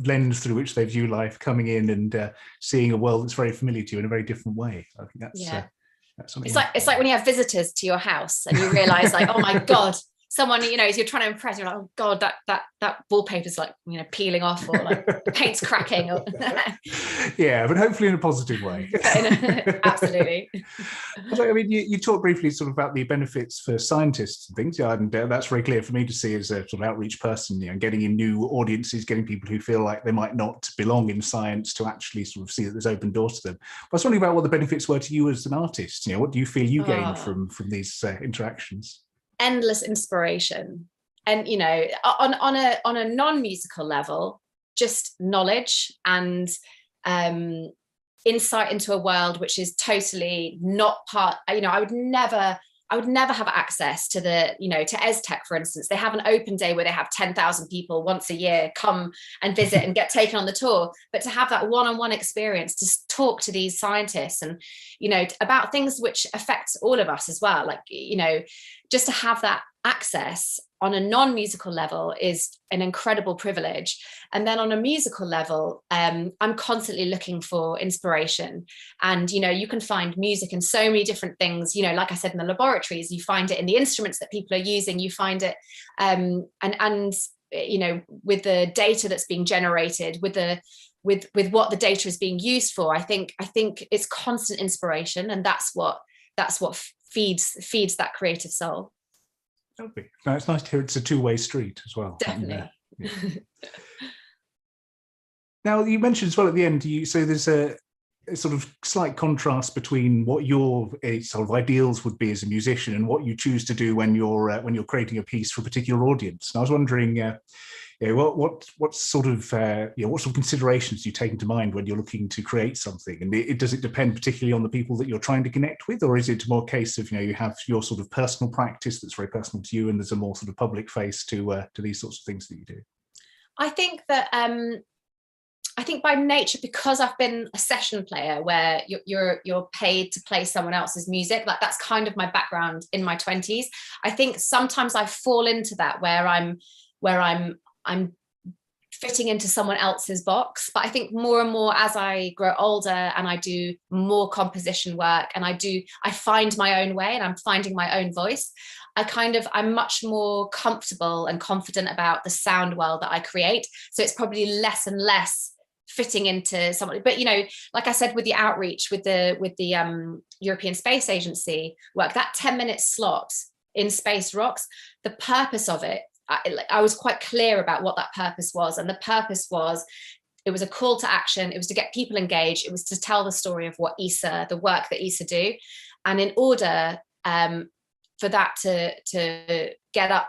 S2: lens through which they view life, coming in and seeing a world that's very familiar to you in a very different way. I think that's something.
S14: It's like when you have visitors to your house and you realize, like, oh my God, someone, you know, as you're trying to impress, you're like, oh God, that wallpaper's like, you know, peeling off, or like the paint's cracking. Or
S2: yeah, but hopefully in a positive way.
S14: Absolutely.
S2: I mean, you talked briefly sort of about the benefits for scientists and things, and that's very clear for me to see as a sort of outreach person, you know, getting in new audiences, getting people who feel like they might not belong in science to actually sort of see that there's open doors to them. But I was wondering about what the benefits were to you as an artist. You know, what do you feel you gained from these interactions?
S14: Endless inspiration, and, you know, on a non-musical level, just knowledge and insight into a world which is totally not part, you know, I would never have access to the, you know, to ESTech, for instance. They have an open day where they have 10,000 people once a year come and visit and get taken on the tour. But to have that one-on-one experience, to talk to these scientists and, you know, about things which affect all of us as well, like, you know, just to have that access on a non-musical level is an incredible privilege. And then on a musical level, I'm constantly looking for inspiration. And, you know, you can find music in so many different things, you know, like I said, in the laboratories, you find it in the instruments that people are using, you find it, and you know, with the data that's being generated, with what the data is being used for. I think it's constant inspiration, and that's what feeds that creative soul.
S2: Okay. No, it's nice to hear it's a two-way street as well.
S14: Definitely.
S2: Yeah. Now, you mentioned as well at the end, so there's a sort of slight contrast between what your sort of ideals would be as a musician and what you choose to do when you're creating a piece for a particular audience. And I was wondering, what sort of considerations do you take into mind when you're looking to create something? And does it depend particularly on the people that you're trying to connect with, or is it more a case of, you know, you have your sort of personal practice that's very personal to you, and there's a more sort of public face to these sorts of things that you do?
S14: I think that I think by nature, because I've been a session player where you're paid to play someone else's music, like that's kind of my background in my 20s. I think sometimes I fall into that where I'm fitting into someone else's box. But I think more and more as I grow older and I do more composition work and I find my own way and I'm finding my own voice, I'm much more comfortable and confident about the sound world that I create. So it's probably less and less fitting into someone. But, you know, like I said, with the outreach, with the European Space Agency work, that 10-minute slot in Space Rocks, the purpose of it, I was quite clear about what that purpose was. And the purpose was, it was a call to action. It was to get people engaged. It was to tell the story of what ESA, the work that ESA do. And in order for that to get up,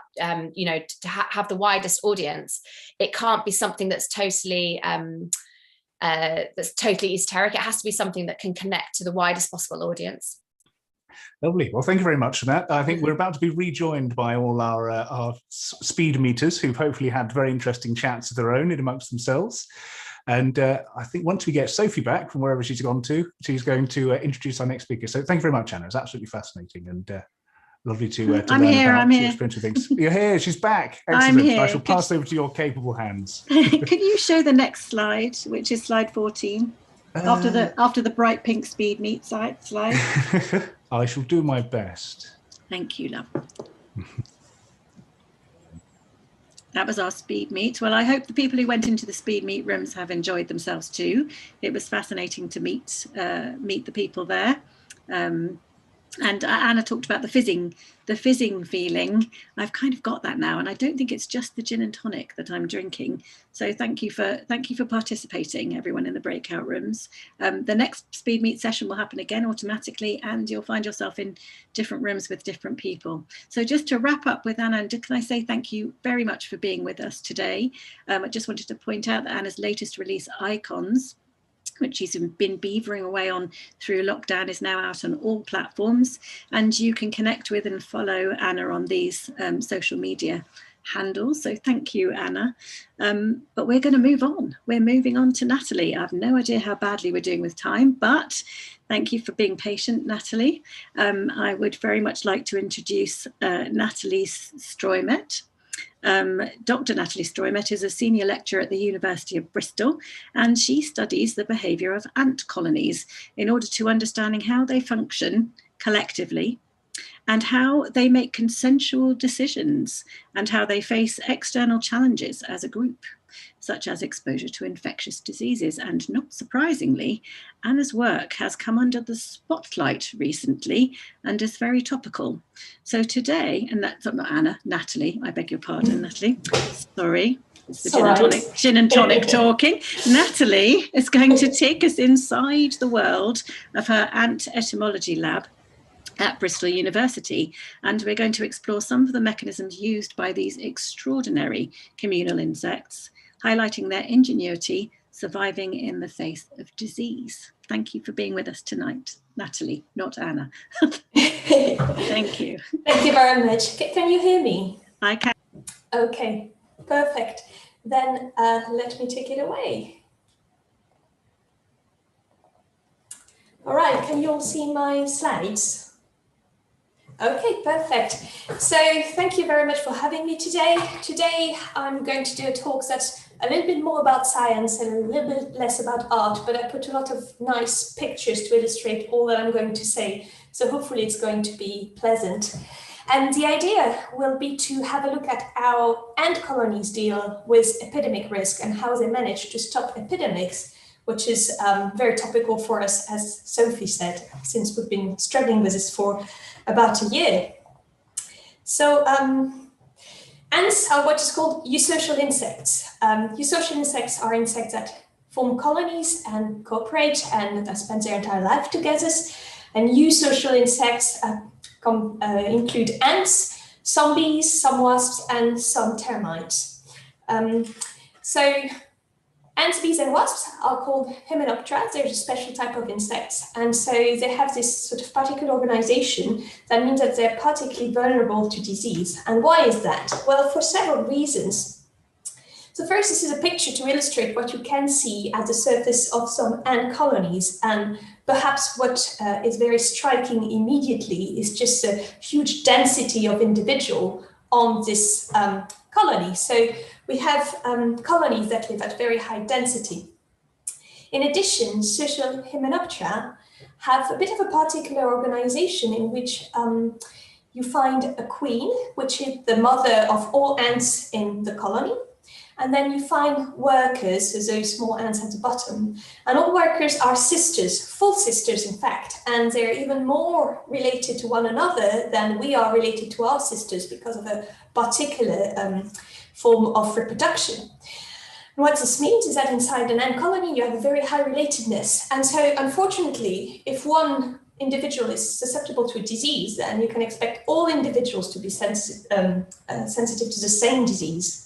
S14: you know, to have the widest audience, it can't be something that's totally esoteric. It has to be something that can connect to the widest possible audience.
S2: Lovely. Well, thank you very much for that. I think we're about to be rejoined by all our speed meters, who've hopefully had very interesting chats of their own in amongst themselves. And I think once we get Sophie back from wherever she's gone to, she's going to introduce our next speaker. So thank you very much, Anna. It's absolutely fascinating and lovely to learn about your experience of things. You're here. She's back. Excellent.
S1: I'm here.
S2: I shall pass over to your capable hands.
S1: Could you show the next slide, which is slide 14, after the bright pink speed meet slide?
S2: I shall do my best.
S1: Thank you, love. That was our speed meet. Well, I hope the people who went into the speed meet rooms have enjoyed themselves too. It was fascinating to meet the people there. And Anna talked about the fizzing feeling. I've kind of got that now, and I don't think it's just the gin and tonic that I'm drinking. So thank you for participating, everyone in the breakout rooms. The next speed meet session will happen again automatically, and you'll find yourself in different rooms with different people. So just to wrap up with Anna, can I say thank you very much for being with us today. I just wanted to point out that Anna's latest release, Icons, which she's been beavering away on through lockdown, is now out on all platforms, and you can connect with and follow Anna on these social media handles. So thank you, Anna. But we're going to move on. We're moving on to Natalie. I have no idea how badly we're doing with time, but thank you for being patient, Natalie. I would very much like to introduce Natalie Stroymet. Dr. Natalie Stroymet is a senior lecturer at the University of Bristol, and she studies the behaviour of ant colonies in order to understanding how they function collectively and how they make consensual decisions and how they face external challenges as a group, such as exposure to infectious diseases. And not surprisingly, Anna's work has come under the spotlight recently and is very topical. So today, and that's not Anna, Natalie, I beg your pardon, Natalie, sorry. It's the gin and tonic talking. Natalie is going to take us inside the world of her ant etymology lab at Bristol University, and we're going to explore some of the mechanisms used by these extraordinary communal insects, highlighting their ingenuity surviving in the face of disease. Thank you for being with us tonight, Natalie, not Anna. Thank you.
S15: Thank you very much. Can you hear me?
S1: I can.
S15: Okay, perfect. Then let me take it away. All right, can you all see my slides? Okay, perfect. So thank you very much for having me today. Today, I'm going to do a talk that's a little bit more about science and a little bit less about art, but I put a lot of nice pictures to illustrate all that I'm going to say. So hopefully it's going to be pleasant. And the idea will be to have a look at how ant colonies deal with epidemic risk and how they manage to stop epidemics, which is very topical for us, as Sophie said, since we've been struggling with this for about a year. So ants are what is called eusocial insects. Eusocial insects are insects that form colonies and cooperate and spend their entire life together. And eusocial insects include ants, some bees, some wasps, and some termites. So ants, bees, and wasps are called Hymenoptera. They're a special type of insects. And so they have this sort of particular organization that means that they're particularly vulnerable to disease. And why is that? Well, for several reasons. So first, this is a picture to illustrate what you can see at the surface of some ant colonies. And perhaps what is very striking immediately is just a huge density of individual on this colony. So we have colonies that live at very high density. In addition, social Hymenoptera have a bit of a particular organization in which you find a queen, which is the mother of all ants in the colony. And then you find workers, so those small ants at the bottom. And all workers are sisters, full sisters, in fact. And they're even more related to one another than we are related to our sisters because of a particular form of reproduction. And what this means is that inside an ant colony, you have a very high relatedness. And so, unfortunately, if one individual is susceptible to a disease, then you can expect all individuals to be sensitive to the same disease.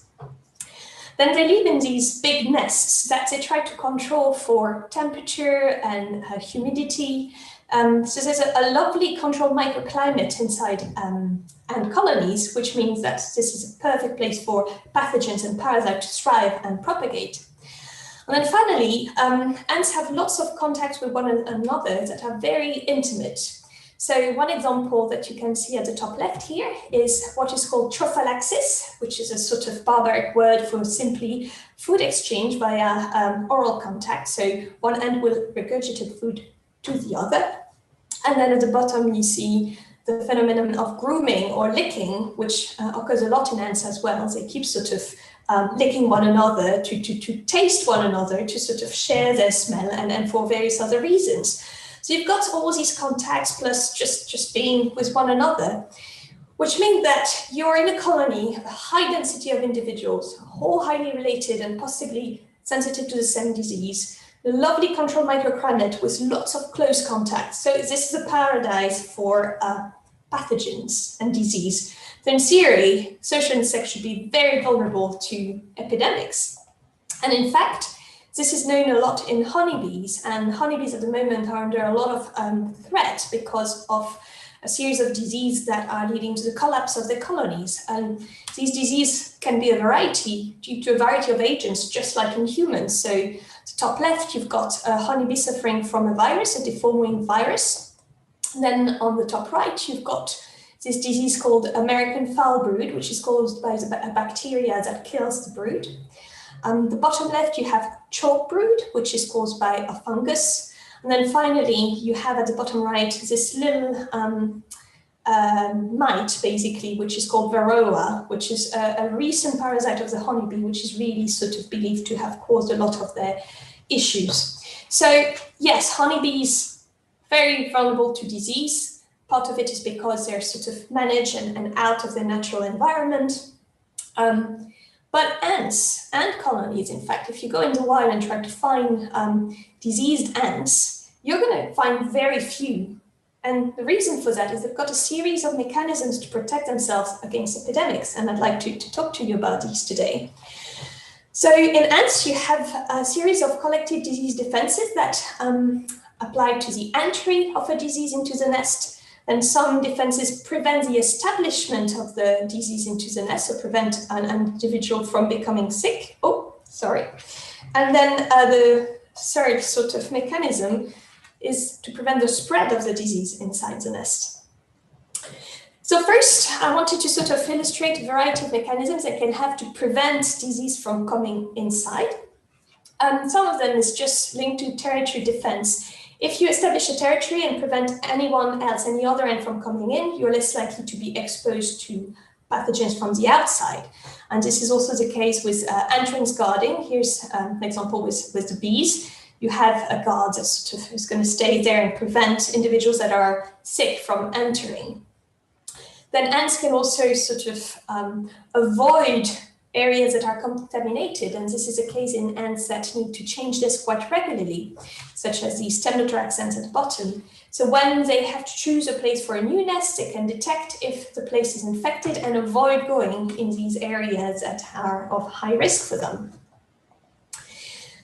S15: Then they live in these big nests that they try to control for temperature and humidity. So there's a lovely controlled microclimate inside ant colonies, which means that this is a perfect place for pathogens and parasites to thrive and propagate. And then finally, ants have lots of contacts with one another that are very intimate. So one example that you can see at the top left here is what is called trophallaxis, which is a sort of barbaric word for simply food exchange via oral contact. So one ant will regurgitate food to the other. And then at the bottom, you see the phenomenon of grooming or licking, which occurs a lot in ants as well. They keep sort of licking one another to taste one another, to sort of share their smell and for various other reasons. So you've got all these contacts plus just being with one another, which means that you're in a colony of a high density of individuals, all highly related and possibly sensitive to the same disease, a lovely controlled microclimate with lots of close contacts. So this is a paradise for pathogens and disease. So in theory, social insects should be very vulnerable to epidemics. And in fact, this is known a lot in honeybees, and honeybees at the moment are under a lot of threat because of a series of diseases that are leading to the collapse of the colonies. And these diseases can be a variety, due to a variety of agents, just like in humans. So the top left, you've got a honeybee suffering from a virus, a deformed virus. And then on the top right, you've got this disease called American foul brood, which is caused by a bacteria that kills the brood. The bottom left, you have chalk brood, which is caused by a fungus. And then finally, you have at the bottom right, this little mite, basically, which is called varroa, which is a recent parasite of the honeybee, which is really sort of believed to have caused a lot of their issues. So yes, honeybees, very vulnerable to disease. Part of it is because they're sort of managed and out of their natural environment. But ants, ant colonies, in fact, if you go in the wild and try to find diseased ants, you're going to find very few. And the reason for that is they've got a series of mechanisms to protect themselves against epidemics. And I'd like to talk to you about these today. So in ants, you have a series of collective disease defenses that apply to the entry of a disease into the nest. And some defenses prevent the establishment of the disease into the nest, so prevent an individual from becoming sick. Oh, sorry. And then the third sort of mechanism is to prevent the spread of the disease inside the nest. So first, I wanted to sort of illustrate a variety of mechanisms that can have to prevent disease from coming inside. Some of them is just linked to territory defense. If you establish a territory and prevent anyone else, any other end from coming in, you're less likely to be exposed to pathogens from the outside. And this is also the case with entrance guarding. Here's an example with the bees. You have a guard that sort of is going to stay there and prevent individuals that are sick from entering. Then ants can also sort of avoid areas that are contaminated, and this is a case in ants that need to change this quite regularly, such as these Temnothorax ants at the bottom. So when they have to choose a place for a new nest, they can detect if the place is infected and avoid going in these areas that are of high risk for them.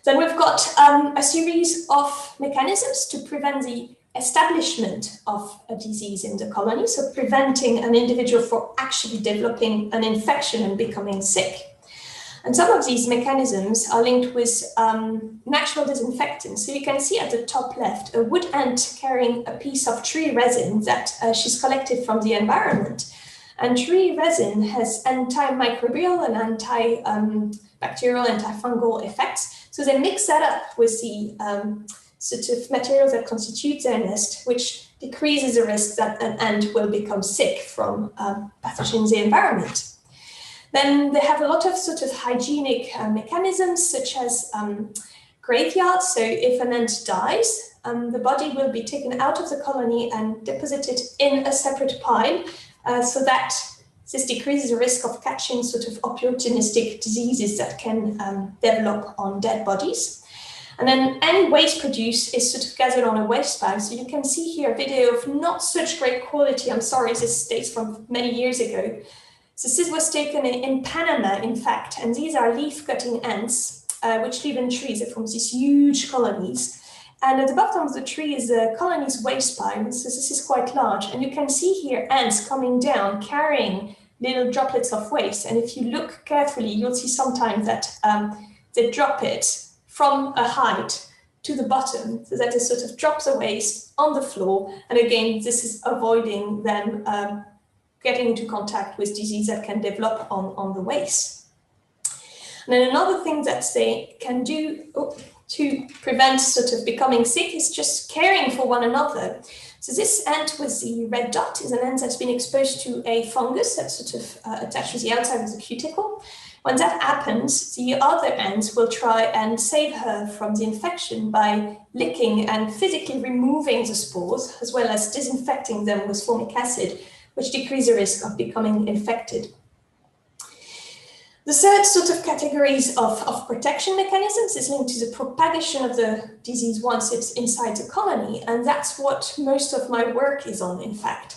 S15: Then we've got a series of mechanisms to prevent the establishment of a disease in the colony, so preventing an individual from actually developing an infection and becoming sick. And some of these mechanisms are linked with natural disinfectants. So you can see at the top left a wood ant carrying a piece of tree resin that she's collected from the environment. And tree resin has antimicrobial and antibacterial, antifungal effects. So they mix that up with the sort of materials that constitute their nest, which decreases the risk that an ant will become sick from pathogens in the environment. Then they have a lot of sort of hygienic mechanisms, such as graveyards. So if an ant dies, the body will be taken out of the colony and deposited in a separate pile, so that this decreases the risk of catching sort of opportunistic diseases that can develop on dead bodies. And then any waste produced is sort of gathered on a waste pile. So you can see here a video of not such great quality. I'm sorry, this dates from many years ago. So this was taken in Panama, in fact, and these are leaf-cutting ants, which live in trees. They're from these huge colonies. And at the bottom of the tree is the colony's waste pile. So this is quite large. And you can see here ants coming down, carrying little droplets of waste. And if you look carefully, you'll see sometimes that they drop it from a height to the bottom, so that it sort of drops the waste on the floor. And again, this is avoiding them getting into contact with disease that can develop on the waste. And then another thing that they can do to prevent sort of becoming sick is just caring for one another. So this ant with the red dot is an ant that's been exposed to a fungus that sort of attaches the outside of the cuticle. When that happens, the other ants will try and save her from the infection by licking and physically removing the spores, as well as disinfecting them with formic acid, which decrease the risk of becoming infected. The third sort of categories of protection mechanisms is linked to the propagation of the disease once it's inside the colony, and that's what most of my work is on, in fact.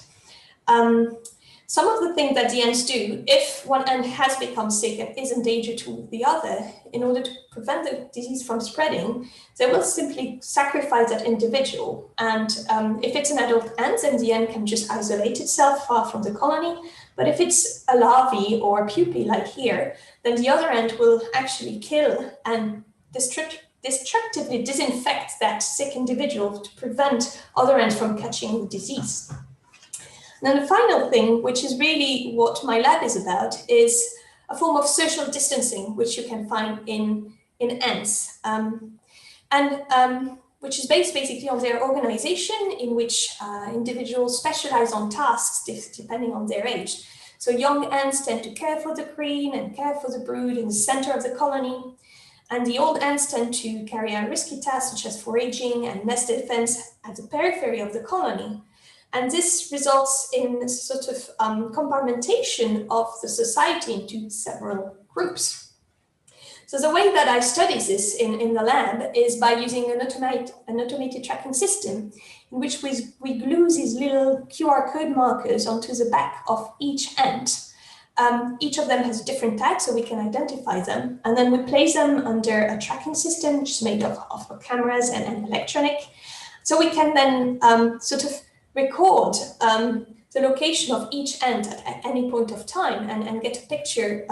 S15: some of the things that the ants do, if one ant has become sick and is in danger to the other, in order to prevent the disease from spreading, they will simply sacrifice that individual. And if it's an adult ant, then the ant can just isolate itself far from the colony. But if it's a larvae or a pupae like here, then the other ant will actually kill and destructively disinfect that sick individual to prevent other ants from catching the disease. And then the final thing, which is really what my lab is about, is a form of social distancing, which you can find in ants, which is based basically on their organization, in which individuals specialize on tasks depending on their age. So young ants tend to care for the queen and care for the brood in the center of the colony. And the old ants tend to carry out risky tasks such as foraging and nest defense at the periphery of the colony. And this results in a sort of compartmentation of the society into several groups. So the way that I study this in the lab is by using an automated tracking system in which we glue these little QR code markers onto the back of each ant. Each of them has a different tag, so we can identify them. And then we place them under a tracking system, which is made of cameras and electronic. So we can then sort of record the location of each ant at any point of time and get a picture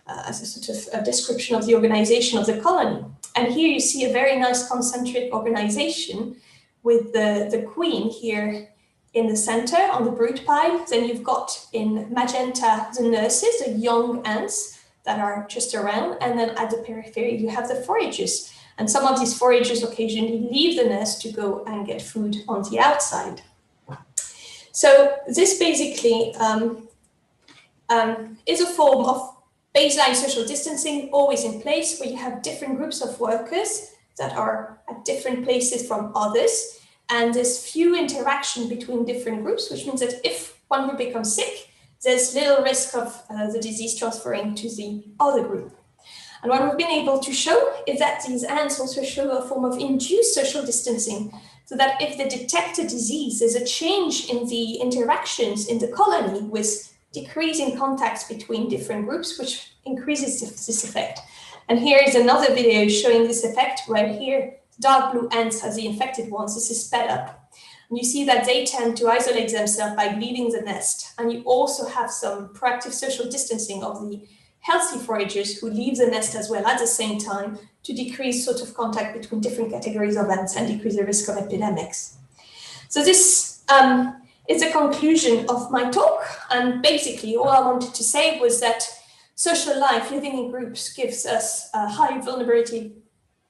S15: as a sort of a description of the organization of the colony. And here you see a very nice concentric organization with the queen here in the center on the brood pile. Then you've got in magenta the nurses, the young ants that are just around. And then at the periphery, you have the foragers. And some of these foragers occasionally leave the nest to go and get food on the outside. So this basically is a form of baseline social distancing always in place, where you have different groups of workers that are at different places from others. And there's few interaction between different groups, which means that if one group becomes sick, there's little risk of the disease transferring to the other group. And what we've been able to show is that these ants also show a form of induced social distancing, so that if they detect a disease, there's a change in the interactions in the colony with decreasing contacts between different groups, which increases this effect. And here is another video showing this effect, where here dark blue ants are the infected ones. This is sped up. And you see that they tend to isolate themselves by leaving the nest. And you also have some proactive social distancing of the healthy foragers who leave the nest as well at the same time, to decrease sort of contact between different categories of ants and decrease the risk of epidemics. So this is the conclusion of my talk. And basically all I wanted to say was that social life, living in groups, gives us a high vulnerability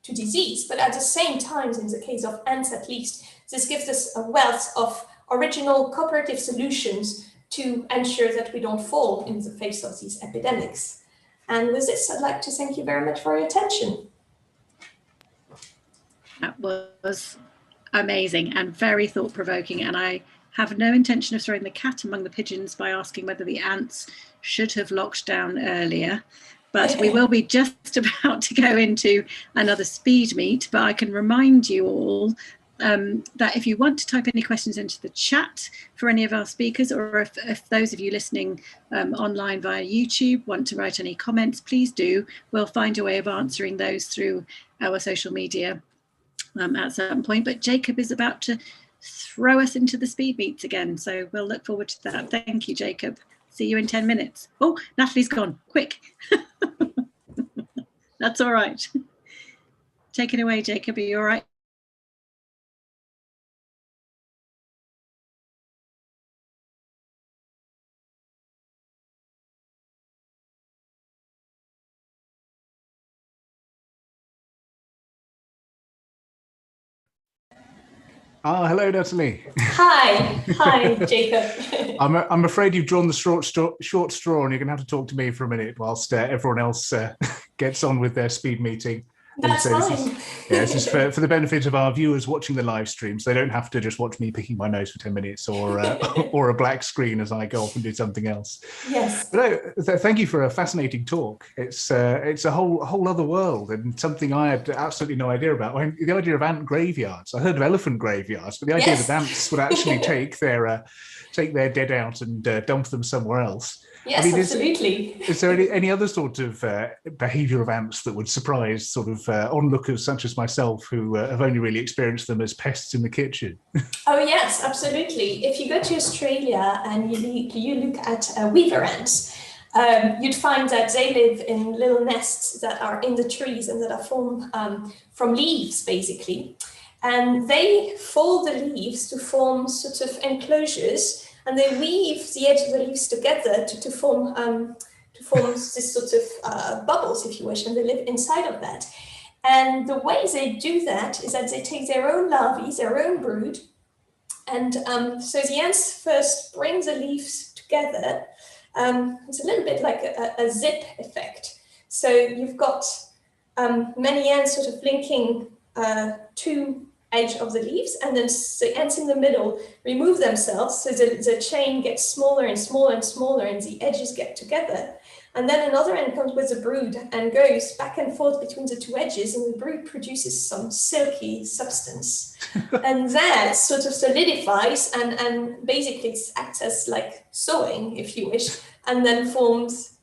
S15: to disease, but at the same time, in the case of ants at least, this gives us a wealth of original cooperative solutions to ensure that we don't fall in the face of these epidemics. And with this, I'd like to thank you very much for your attention.
S1: That was amazing and very thought-provoking, and I have no intention of throwing the cat among the pigeons by asking whether the ants should have locked down earlier. But we will be just about to go into another speed meet, but I can remind you all that if you want to type any questions into the chat for any of our speakers, or if those of you listening online via YouTube want to write any comments, please do. We'll find a way of answering those through our social media at some point. But Jacob is about to throw us into the speed meets again, so we'll look forward to that. Thank you, Jacob. See you in 10 minutes. Oh, Natalie's gone, quick. That's all right. Take it away, Jacob, are you all right?
S2: Ah, hello, Natalie.
S15: Hi, Jacob.
S2: I'm afraid you've drawn the short straw, and you're going to have to talk to me for a minute whilst everyone else gets on with their speed meeting.
S15: That's fine.
S2: This is for the benefit of our viewers watching the live stream, so they don't have to just watch me picking my nose for 10 minutes or or a black screen as I go off and do something else.
S15: Yes.
S2: But no, thank you for a fascinating talk. It's a whole other world and something I had absolutely no idea about. I mean, the idea of ant graveyards. I heard of elephant graveyards, but the idea that ants would actually take their dead out and dump them somewhere else.
S15: Yes,
S2: I mean,
S15: absolutely.
S2: Is there any other sort of behaviour of ants that would surprise sort of onlookers such as myself who have only really experienced them as pests in the kitchen?
S15: Oh yes, absolutely. If you go to Australia and you look at weaver ants, you'd find that they live in little nests that are in the trees and that are formed from leaves, basically. And they fold the leaves to form sort of enclosures, and they weave the edge of the leaves together to form this sort of bubbles, if you wish, and they live inside of that. And the way they do that is that they take their own larvae, their own brood, and so the ants first bring the leaves together. It's a little bit like a zip effect. So you've got many ants sort of linking two edge of the leaves, and then the ants in the middle remove themselves, so the chain gets smaller and smaller and smaller, and the edges get together. And then another ant comes with a brood and goes back and forth between the two edges, and the brood produces some silky substance. And that sort of solidifies and basically it acts as like sewing, if you wish, and then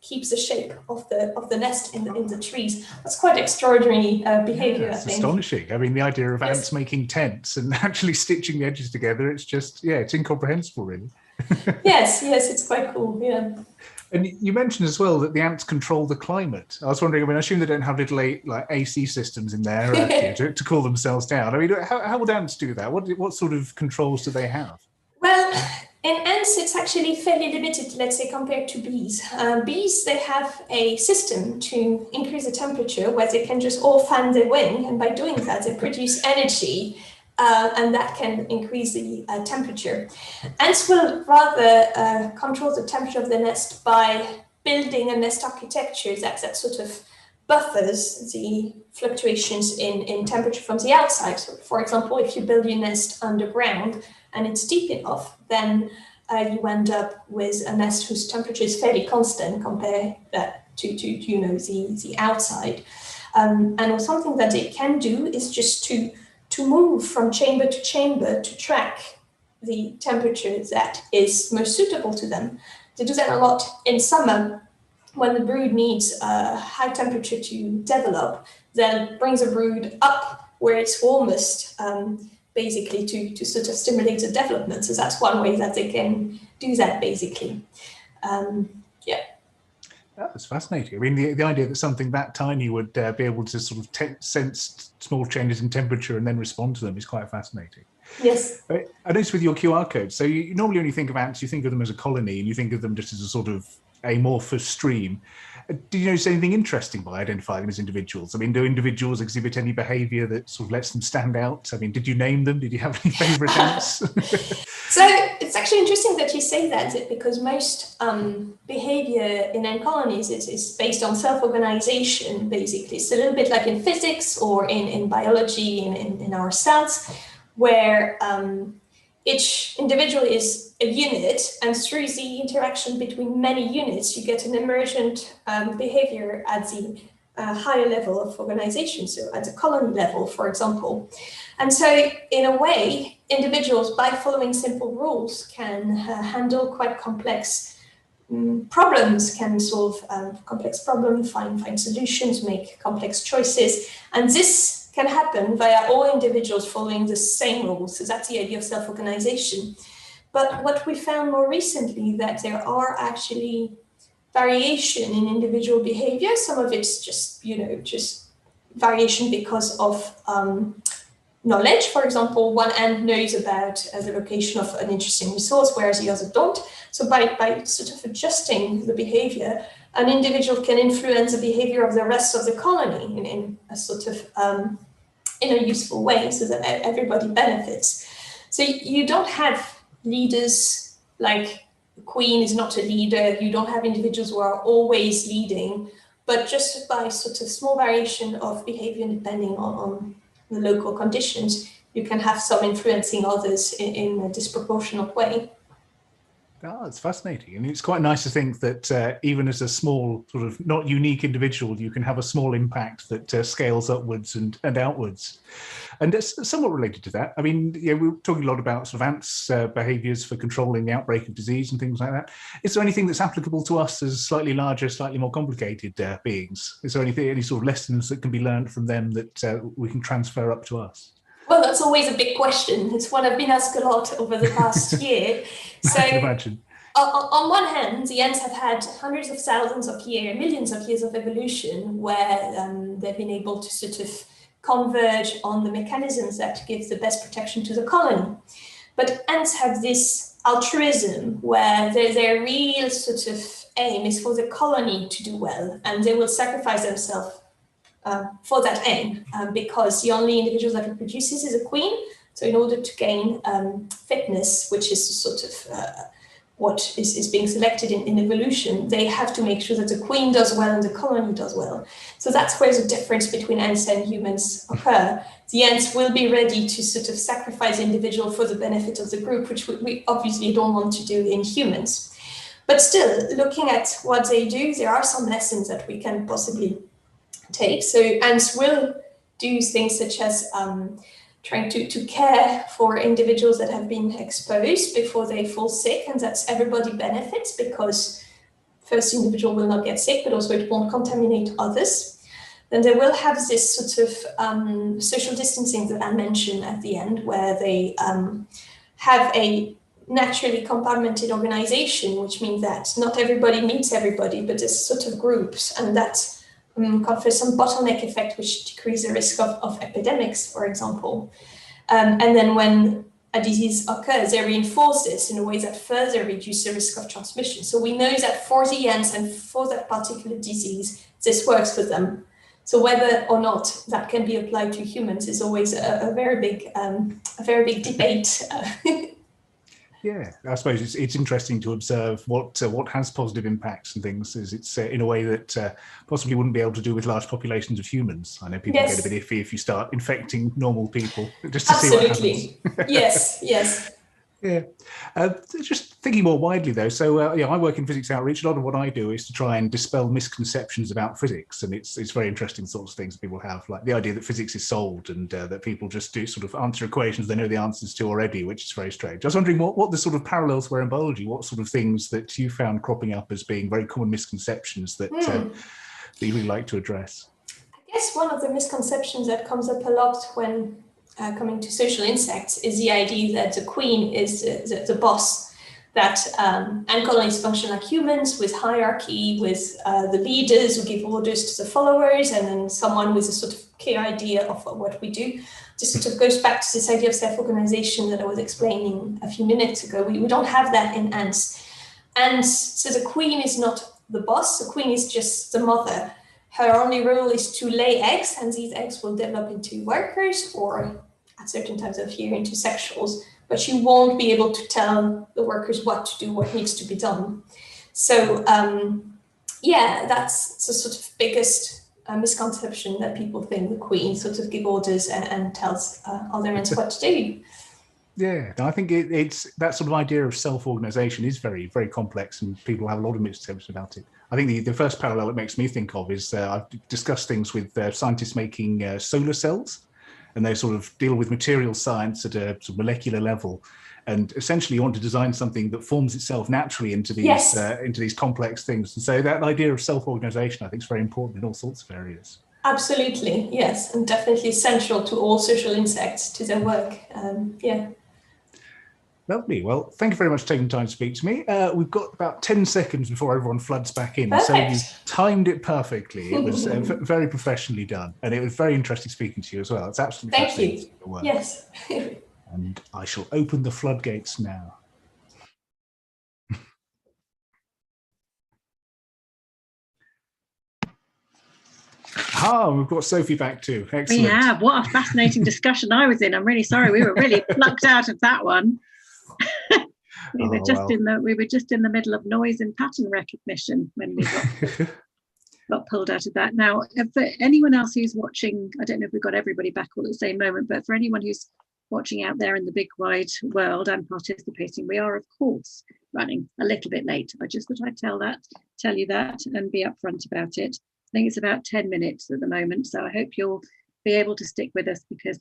S15: keeps the shape of the nest in the trees. That's quite extraordinary behavior, I think.
S2: Astonishing. I mean, the idea of ants making tents and actually stitching the edges together, it's just, it's incomprehensible, really.
S15: Yes, it's quite cool, yeah.
S2: And you mentioned as well that the ants control the climate. I was wondering, I mean, I assume they don't have little like AC systems in there to cool themselves down. I mean, how would ants do that? What sort of controls do they have?
S15: Well, in ants, it's actually fairly limited, let's say, compared to bees. Bees, they have a system to increase the temperature where they can just all fan their wing, and by doing that, they produce energy, and that can increase the temperature. Ants will rather control the temperature of the nest by building a nest architecture that sort of buffers the fluctuations in temperature from the outside. So, for example, if you build your nest underground and it's deep enough, then you end up with a nest whose temperature is fairly constant compared to the outside. And something that they can do is just to move from chamber to chamber to track the temperature that is most suitable to them. They do that a lot in summer when the brood needs a high temperature to develop, then brings the brood up where it's warmest, basically to sort of stimulate the development. So that's one way that they can do that, basically.
S2: That's fascinating. I mean, the idea that something that tiny would be able to sort of sense small changes in temperature and then respond to them is quite fascinating.
S15: Yes.
S2: I noticed with your QR code, so you normally only think of ants, you think of them as a colony, and you think of them just as a sort of amorphous stream. Did you notice anything interesting by identifying them as individuals? I mean, do individuals exhibit any behaviour that sort of lets them stand out? I mean, did you name them? Did you have any favourite ants?
S15: So it's actually interesting that you say that, because most behaviour in ant colonies is based on self-organisation, basically. It's a little bit like in physics or in biology, in our cells, where each individual is a unit, and through the interaction between many units, you get an emergent behavior at the higher level of organization, so at the colony level, for example. And so, in a way, individuals, by following simple rules, can handle quite complex problems, can solve complex problems, find solutions, make complex choices, and this can happen via all individuals following the same rules. So that's the idea of self-organization. But what we found more recently, that there are actually variation in individual behavior. Some of it's just variation because of knowledge. For example, one ant knows about the location of an interesting resource, whereas the other don't. So by sort of adjusting the behavior, an individual can influence the behavior of the rest of the colony in a sort of in a useful way, so that everybody benefits. So you don't have leaders, like the queen is not a leader. You don't have individuals who are always leading but just by sort of small variation of behavior depending on the local conditions, you can have some influencing others in a disproportionate way.
S2: Oh, it's fascinating. And it's quite nice to think that even as a small, sort of not unique individual, you can have a small impact that scales upwards and outwards. And somewhat related to that, I mean, we're talking a lot about sort of ants' behaviors for controlling the outbreak of disease and things like that. Is there anything that's applicable to us as slightly larger, slightly more complicated beings? Is there any sort of lessons that can be learned from them that we can transfer up to us?
S15: Well, that's always a big question. It's one I've been asked a lot over the past year. So,
S2: I can imagine.
S15: On one hand, the ants have had hundreds of thousands of years, millions of years of evolution, where they've been able to sort of converge on the mechanisms that give the best protection to the colony. But ants have this altruism, where their real sort of aim is for the colony to do well, and they will sacrifice themselves for that aim, because the only individual that reproduces is a queen. So in order to gain fitness, which is sort of what is being selected in evolution, they have to make sure that the queen does well and the colony does well. So that's where the difference between ants and humans occur. The ants will be ready to sort of sacrifice the individual for the benefit of the group, which we obviously don't want to do in humans. But still, looking at what they do, there are some lessons that we can possibly take. So ants will do things such as trying to care for individuals that have been exposed before they fall sick, and that's everybody benefits, because first the individual will not get sick, but also it won't contaminate others. Then they will have this sort of social distancing that I mentioned at the end, where they have a naturally compartmented organization, which means that not everybody meets everybody, but there's sort of groups, and that confers some bottleneck effect, which decreases the risk of epidemics, for example. And then when a disease occurs, they reinforce this in a way that further reduces the risk of transmission. So we know that for the ants and for that particular disease, this works for them. So whether or not that can be applied to humans is always a very big debate.
S2: Yeah, I suppose it's interesting to observe what has positive impacts and things, is it's in a way that possibly wouldn't be able to do with large populations of humans. I know people get a bit iffy if you start infecting normal people just to see what happens.
S15: Yes.
S2: Yeah. Just thinking more widely though, so I work in physics outreach. A lot of what I do is to try and dispel misconceptions about physics, and it's very interesting sorts of things people have, like the idea that physics is solved and that people just do sort of answer equations they know the answers to already, which is very strange. I was wondering what the sort of parallels were in biology, what sort of things that you found cropping up as being very common misconceptions that you really like to address.
S15: I guess one of the misconceptions that comes up a lot when coming to social insects is the idea that the queen is the boss, that ant colonies function like humans, with hierarchy, with the leaders who give orders to the followers, and then someone with a sort of clear idea of what we do. This sort of goes back to this idea of self-organization that I was explaining a few minutes ago. We don't have that in ants. And so the queen is not the boss, the queen is just the mother. Her only role is to lay eggs, and these eggs will develop into workers, or at certain times of year into sexuals, but she won't be able to tell the workers what to do, what needs to be done. So that's the sort of biggest misconception, that people think the queen sort of gives orders and tells other ants what to do.
S2: Yeah, I think it's that sort of idea of self-organization is very, very complex, and people have a lot of misconceptions about it. I think the first parallel it makes me think of is I've discussed things with scientists making solar cells, and they sort of deal with material science at a sort of molecular level. And essentially you want to design something that forms itself naturally into these complex things. And so that idea of self-organization, I think, is very important in all sorts of areas.
S15: Absolutely, yes, and definitely essential to all social insects, to their work.
S2: Lovely. Well, thank you very much for taking the time to speak to me. We've got about 10 seconds before everyone floods back in.
S15: Perfect.
S2: So you timed it perfectly. It was very professionally done. And it was very interesting speaking to you as well. It's absolutely
S15: fascinating. Thank you. Yes.
S2: And I shall open the floodgates now. We've got Sophie back too. Excellent.
S1: We have. What a fascinating discussion I was in. I'm really sorry. We were really plucked out of that one. We were just in the middle of noise and pattern recognition when we got got pulled out of that. Now, for anyone else who's watching, I don't know if we've got everybody back all at the same moment, but for anyone who's watching out there in the big wide world and participating, we are of course running a little bit late. I just thought I'd tell you that and be upfront about it. I think it's about 10 minutes at the moment, so I hope you'll be able to stick with us, because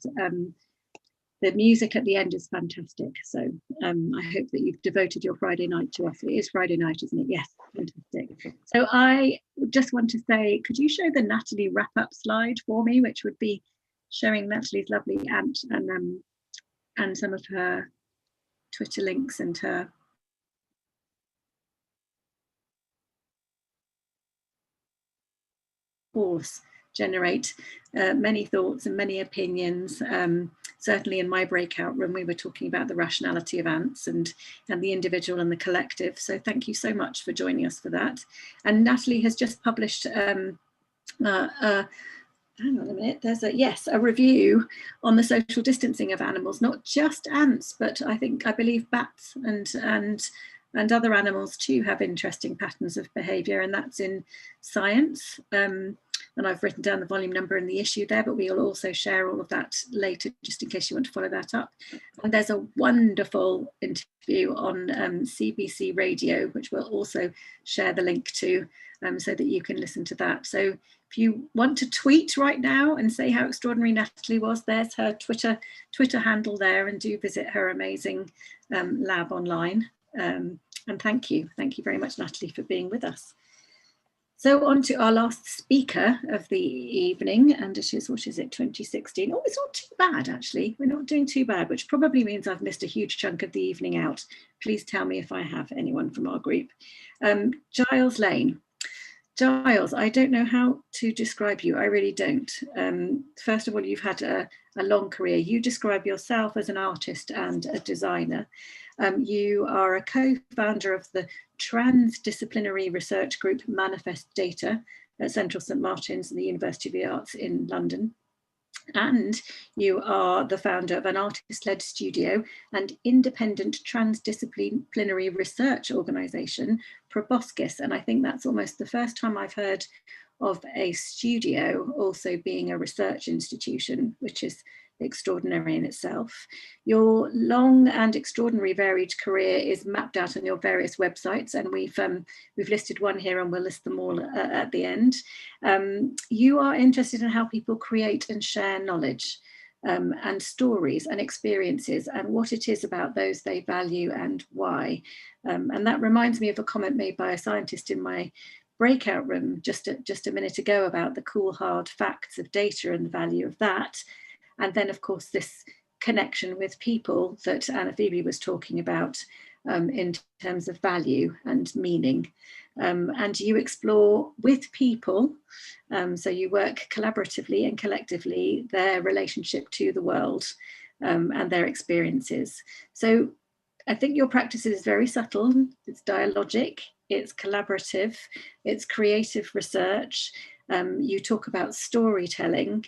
S1: the music at the end is fantastic. So I hope that you've devoted your Friday night to us. It is Friday night, isn't it? Yes, fantastic. So I just want to say, could you show the Natalie wrap-up slide for me, which would be showing Natalie's lovely ant and some of her Twitter links and her course generate many thoughts and many opinions. Certainly in my breakout room, we were talking about the rationality of ants and the individual and the collective. So thank you so much for joining us for that. And Natalie has just published hang on a minute, there's a review on the social distancing of animals, not just ants, but I believe bats and other animals too have interesting patterns of behaviour, and that's in Science. And I've written down the volume number and the issue there, but we'll also share all of that later, just in case you want to follow that up. And there's a wonderful interview on CBC Radio, which we'll also share the link to, so that you can listen to that. So if you want to tweet right now and say how extraordinary Natalie was, there's her Twitter handle there, and do visit her amazing lab online. And thank you very much, Natalie, for being with us. So on to our last speaker of the evening, and it is, 2016? Oh, it's not too bad, actually. We're not doing too bad, which probably means I've missed a huge chunk of the evening out. Please tell me if I have, anyone from our group. Giles Lane. Giles, I don't know how to describe you. I really don't. First of all, you've had a long career. You describe yourself as an artist and a designer. You are a co-founder of the transdisciplinary research group Manifest Data at Central St Martin's and the University of the Arts in London. And you are the founder of an artist-led studio and independent transdisciplinary research organisation, Proboscis. And I think that's almost the first time I've heard of a studio also being a research institution, which is extraordinary in itself. Your long and extraordinary varied career is mapped out on your various websites, and we've listed one here, and we'll list them all at the end. You are interested in how people create and share knowledge and stories and experiences, and what it is about those they value and why. And that reminds me of a comment made by a scientist in my breakout room just a minute ago about the cool hard facts of data and the value of that. And then, of course, this connection with people that Anna Phoebe was talking about in terms of value and meaning. And you explore with people, so you work collaboratively and collectively, their relationship to the world and their experiences. So I think your practice is very subtle, it's dialogic, it's collaborative, it's creative research. You talk about storytelling.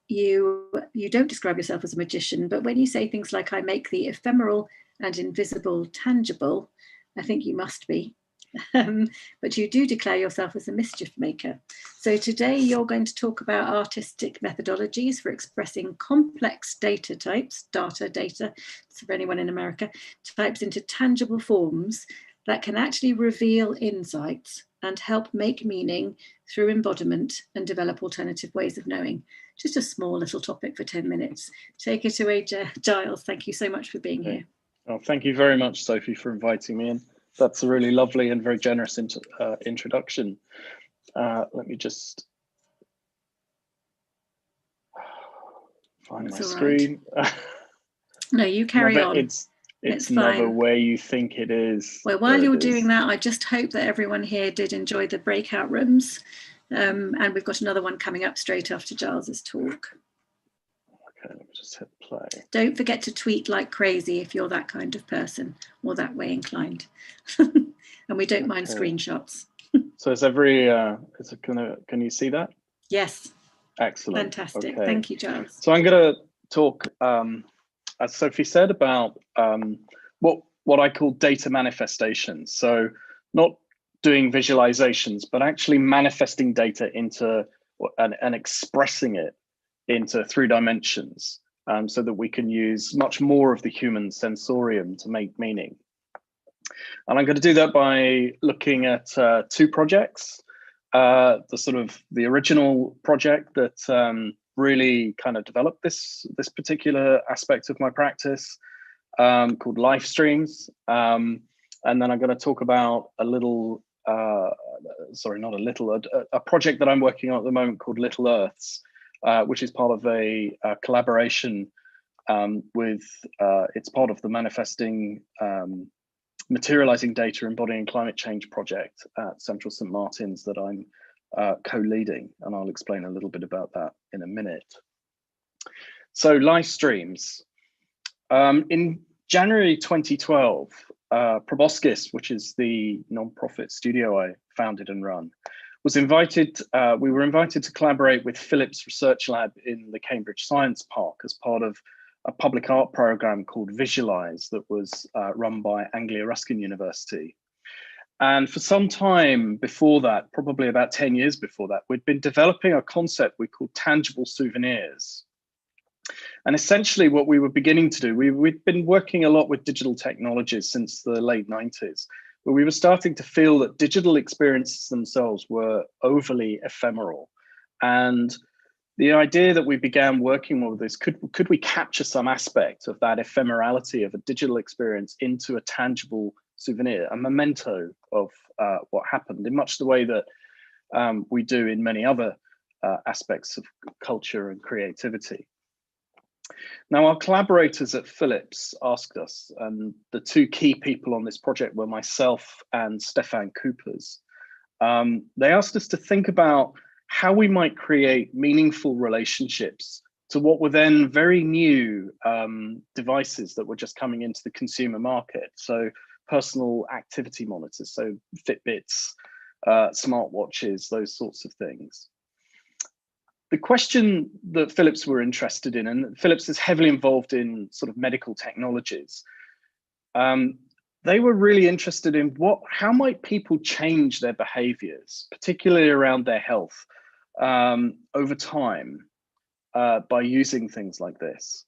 S1: You don't describe yourself as a magician, but when you say things like, I make the ephemeral and invisible tangible, I think you must be. But you do declare yourself as a mischief maker. So today you're going to talk about artistic methodologies for expressing complex data types, data, so for anyone in America, types into tangible forms that can actually reveal insights and help make meaning through embodiment and develop alternative ways of knowing. Just a small little topic for 10 minutes. Take it away, Giles. Thank you so much for being here.
S16: Oh, thank you very much, Sophie, for inviting me in. That's a really lovely and very generous introduction. Let me just find my screen.
S1: Right. No, you carry on.
S16: It's never where you think it is.
S1: Well, while you're doing that, I just hope that everyone here did enjoy the breakout rooms. And we've got another one coming up straight after Giles's talk.
S16: Okay, let me just hit play.
S1: Don't forget to tweet like crazy if you're that kind of person or that way inclined. And we don't mind screenshots.
S16: So it's can you see that?
S1: Yes.
S16: Excellent.
S1: Fantastic.
S16: Okay.
S1: Thank you, Giles.
S16: So I'm going to talk, as Sophie said, about what I call data manifestations. So not doing visualizations, but actually manifesting data into and expressing it into 3 dimensions, so that we can use much more of the human sensorium to make meaning. And I'm going to do that by looking at 2 projects. The original project that really kind of developed this particular aspect of my practice, called live streams. And then I'm going to talk about a little, sorry, not a little, a project that I'm working on at the moment called Little Earths, which is part of a collaboration with, it's part of the Manifesting Materializing Data Embodying Climate Change project at Central St Martin's that I'm co-leading, and I'll explain a little bit about that in a minute. So live streams. In January 2012, Proboscis, which is the non-profit studio I founded and run, was invited, we were invited to collaborate with Philips Research Lab in the Cambridge Science Park as part of a public art program called Visualize that was run by Anglia Ruskin University. And for some time before that, probably about 10 years before that, we'd been developing a concept we called tangible souvenirs. And essentially what we were beginning to do, we'd been working a lot with digital technologies since the late 90s, but we were starting to feel that digital experiences themselves were overly ephemeral. And the idea that we began working with is, could we capture some aspect of that ephemerality of a digital experience into a tangible souvenir, a memento of what happened, in much the way that we do in many other aspects of culture and creativity. Now, our collaborators at Philips asked us, and the 2 key people on this project were myself and Stefan Coopers. They asked us to think about how we might create meaningful relationships to what were then very new devices that were just coming into the consumer market. So personal activity monitors, so Fitbits, smartwatches, those sorts of things. The question that Philips were interested in, and Philips is heavily involved in sort of medical technologies, they were really interested in how might people change their behaviors, particularly around their health, over time by using things like this.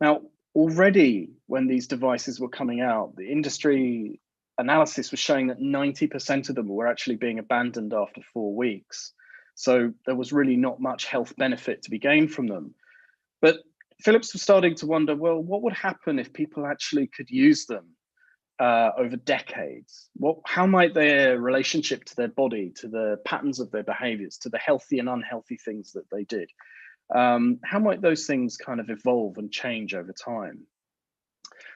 S16: Now, already when these devices were coming out, the industry analysis was showing that 90% of them were actually being abandoned after 4 weeks. So there was really not much health benefit to be gained from them. But Philips was starting to wonder, well, what would happen if people actually could use them over decades? How might their relationship to their body, to the patterns of their behaviors, to the healthy and unhealthy things that they did, how might those things kind of evolve and change over time?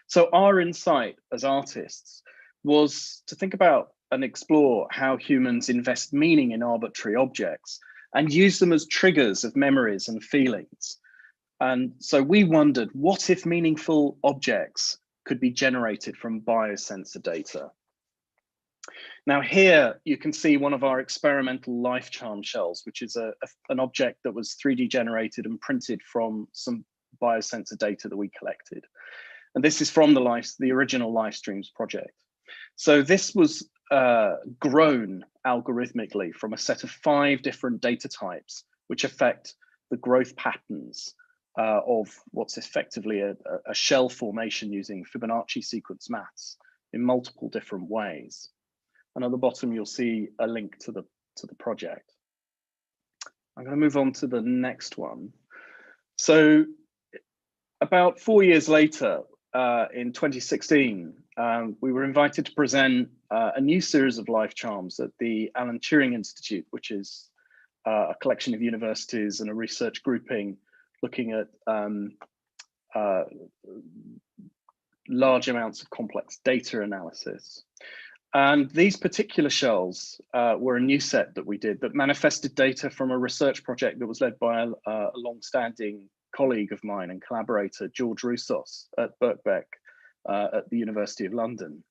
S16: So our insight as artists was to think about and explore how humans invest meaning in arbitrary objects and use them as triggers of memories and feelings. And so we wondered, what if meaningful objects could be generated from biosensor data? Now here you can see one of our experimental life charm shells, which is an object that was 3D generated and printed from some biosensor data that we collected. And this is from the original Live Streams project. So this was grown algorithmically from a set of 5 different data types, which affect the growth patterns of what's effectively a shell formation using Fibonacci sequence maths in multiple different ways. And at the bottom, you'll see a link to the project. I'm going to move on to the next one. So about 4 years later, in 2016, we were invited to present a new series of life charms at the Alan Turing Institute, which is a collection of universities and a research grouping looking at large amounts of complex data analysis. And these particular shells were a new set that we did that manifested data from a research project that was led by a long-standing colleague of mine and collaborator, George Roussos at Birkbeck at the University of London.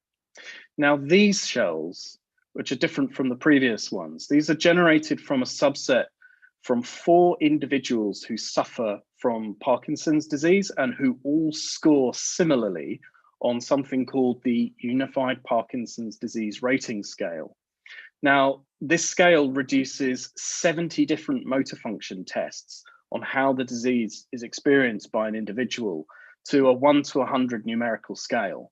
S16: Now, these shells, which are different from the previous ones, these are generated from a subset from 4 individuals who suffer from Parkinson's disease and who all score similarly on something called the Unified Parkinson's Disease Rating Scale. Now, this scale reduces 70 different motor function tests on how the disease is experienced by an individual to a 1 to 100 numerical scale.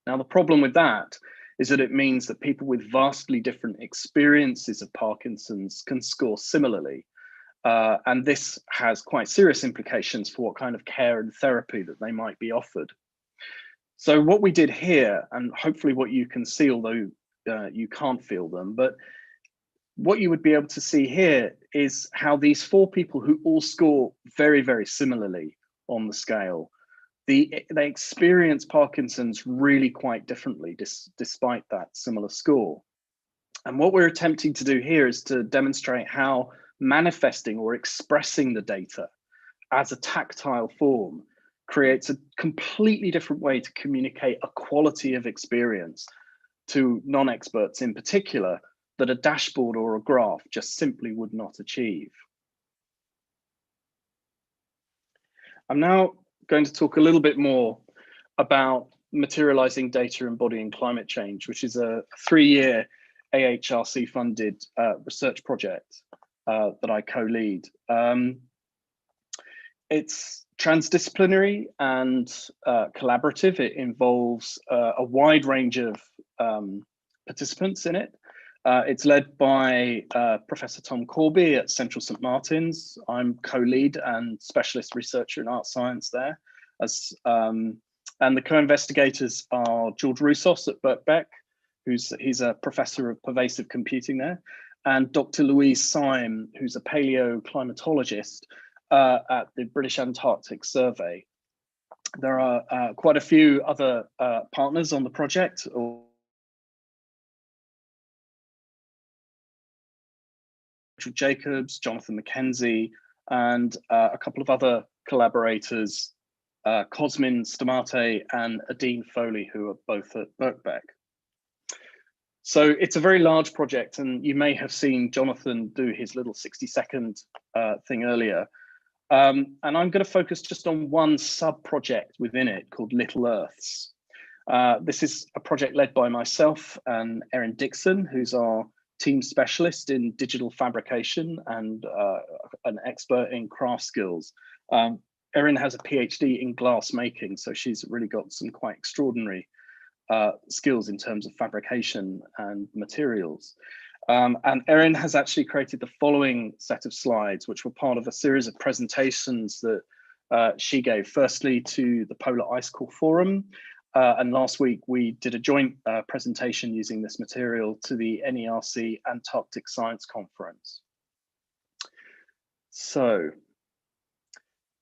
S16: Now, the problem with that is that it means that people with vastly different experiences of Parkinson's can score similarly. And this has quite serious implications for what kind of care and therapy that they might be offered. So what we did here, and hopefully what you can see, although you can't feel them, but what you would be able to see here is how these 4 people who all score very, very similarly on the scale, they experience Parkinson's really quite differently despite that similar score. And what we're attempting to do here is to demonstrate how manifesting or expressing the data as a tactile form creates a completely different way to communicate a quality of experience to non-experts in particular that a dashboard or a graph just simply would not achieve. I'm now going to talk a little bit more about materializing data embodying climate change, which is a 3-year AHRC funded research project that I co-lead. It's transdisciplinary and collaborative. It involves a wide range of participants in it. It's led by Professor Tom Corby at Central St Martin's. I'm co-lead and specialist researcher in art science there. And the co-investigators are George Roussos at Birkbeck, he's a professor of pervasive computing there, and Dr. Louise Syme, who's a paleoclimatologist at the British Antarctic Survey. There are quite a few other partners on the project. Richard Jacobs, Jonathan McKenzie, and a couple of other collaborators, Cosmin Stamate and Adine Foley, who are both at Birkbeck. So it's a very large project, and you may have seen Jonathan do his little 60-second thing earlier. And I'm going to focus just on one sub-project within it called Little Earths. This is a project led by myself and Erin Dixon, who's our team specialist in digital fabrication and an expert in craft skills. Erin has a PhD in glass making, so she's really got some quite extraordinary skills in terms of fabrication and materials. And Erin has actually created the following set of slides, which were part of a series of presentations that she gave, firstly to the Polar Ice Core Forum, and last week we did a joint presentation using this material to the NERC Antarctic Science Conference. So,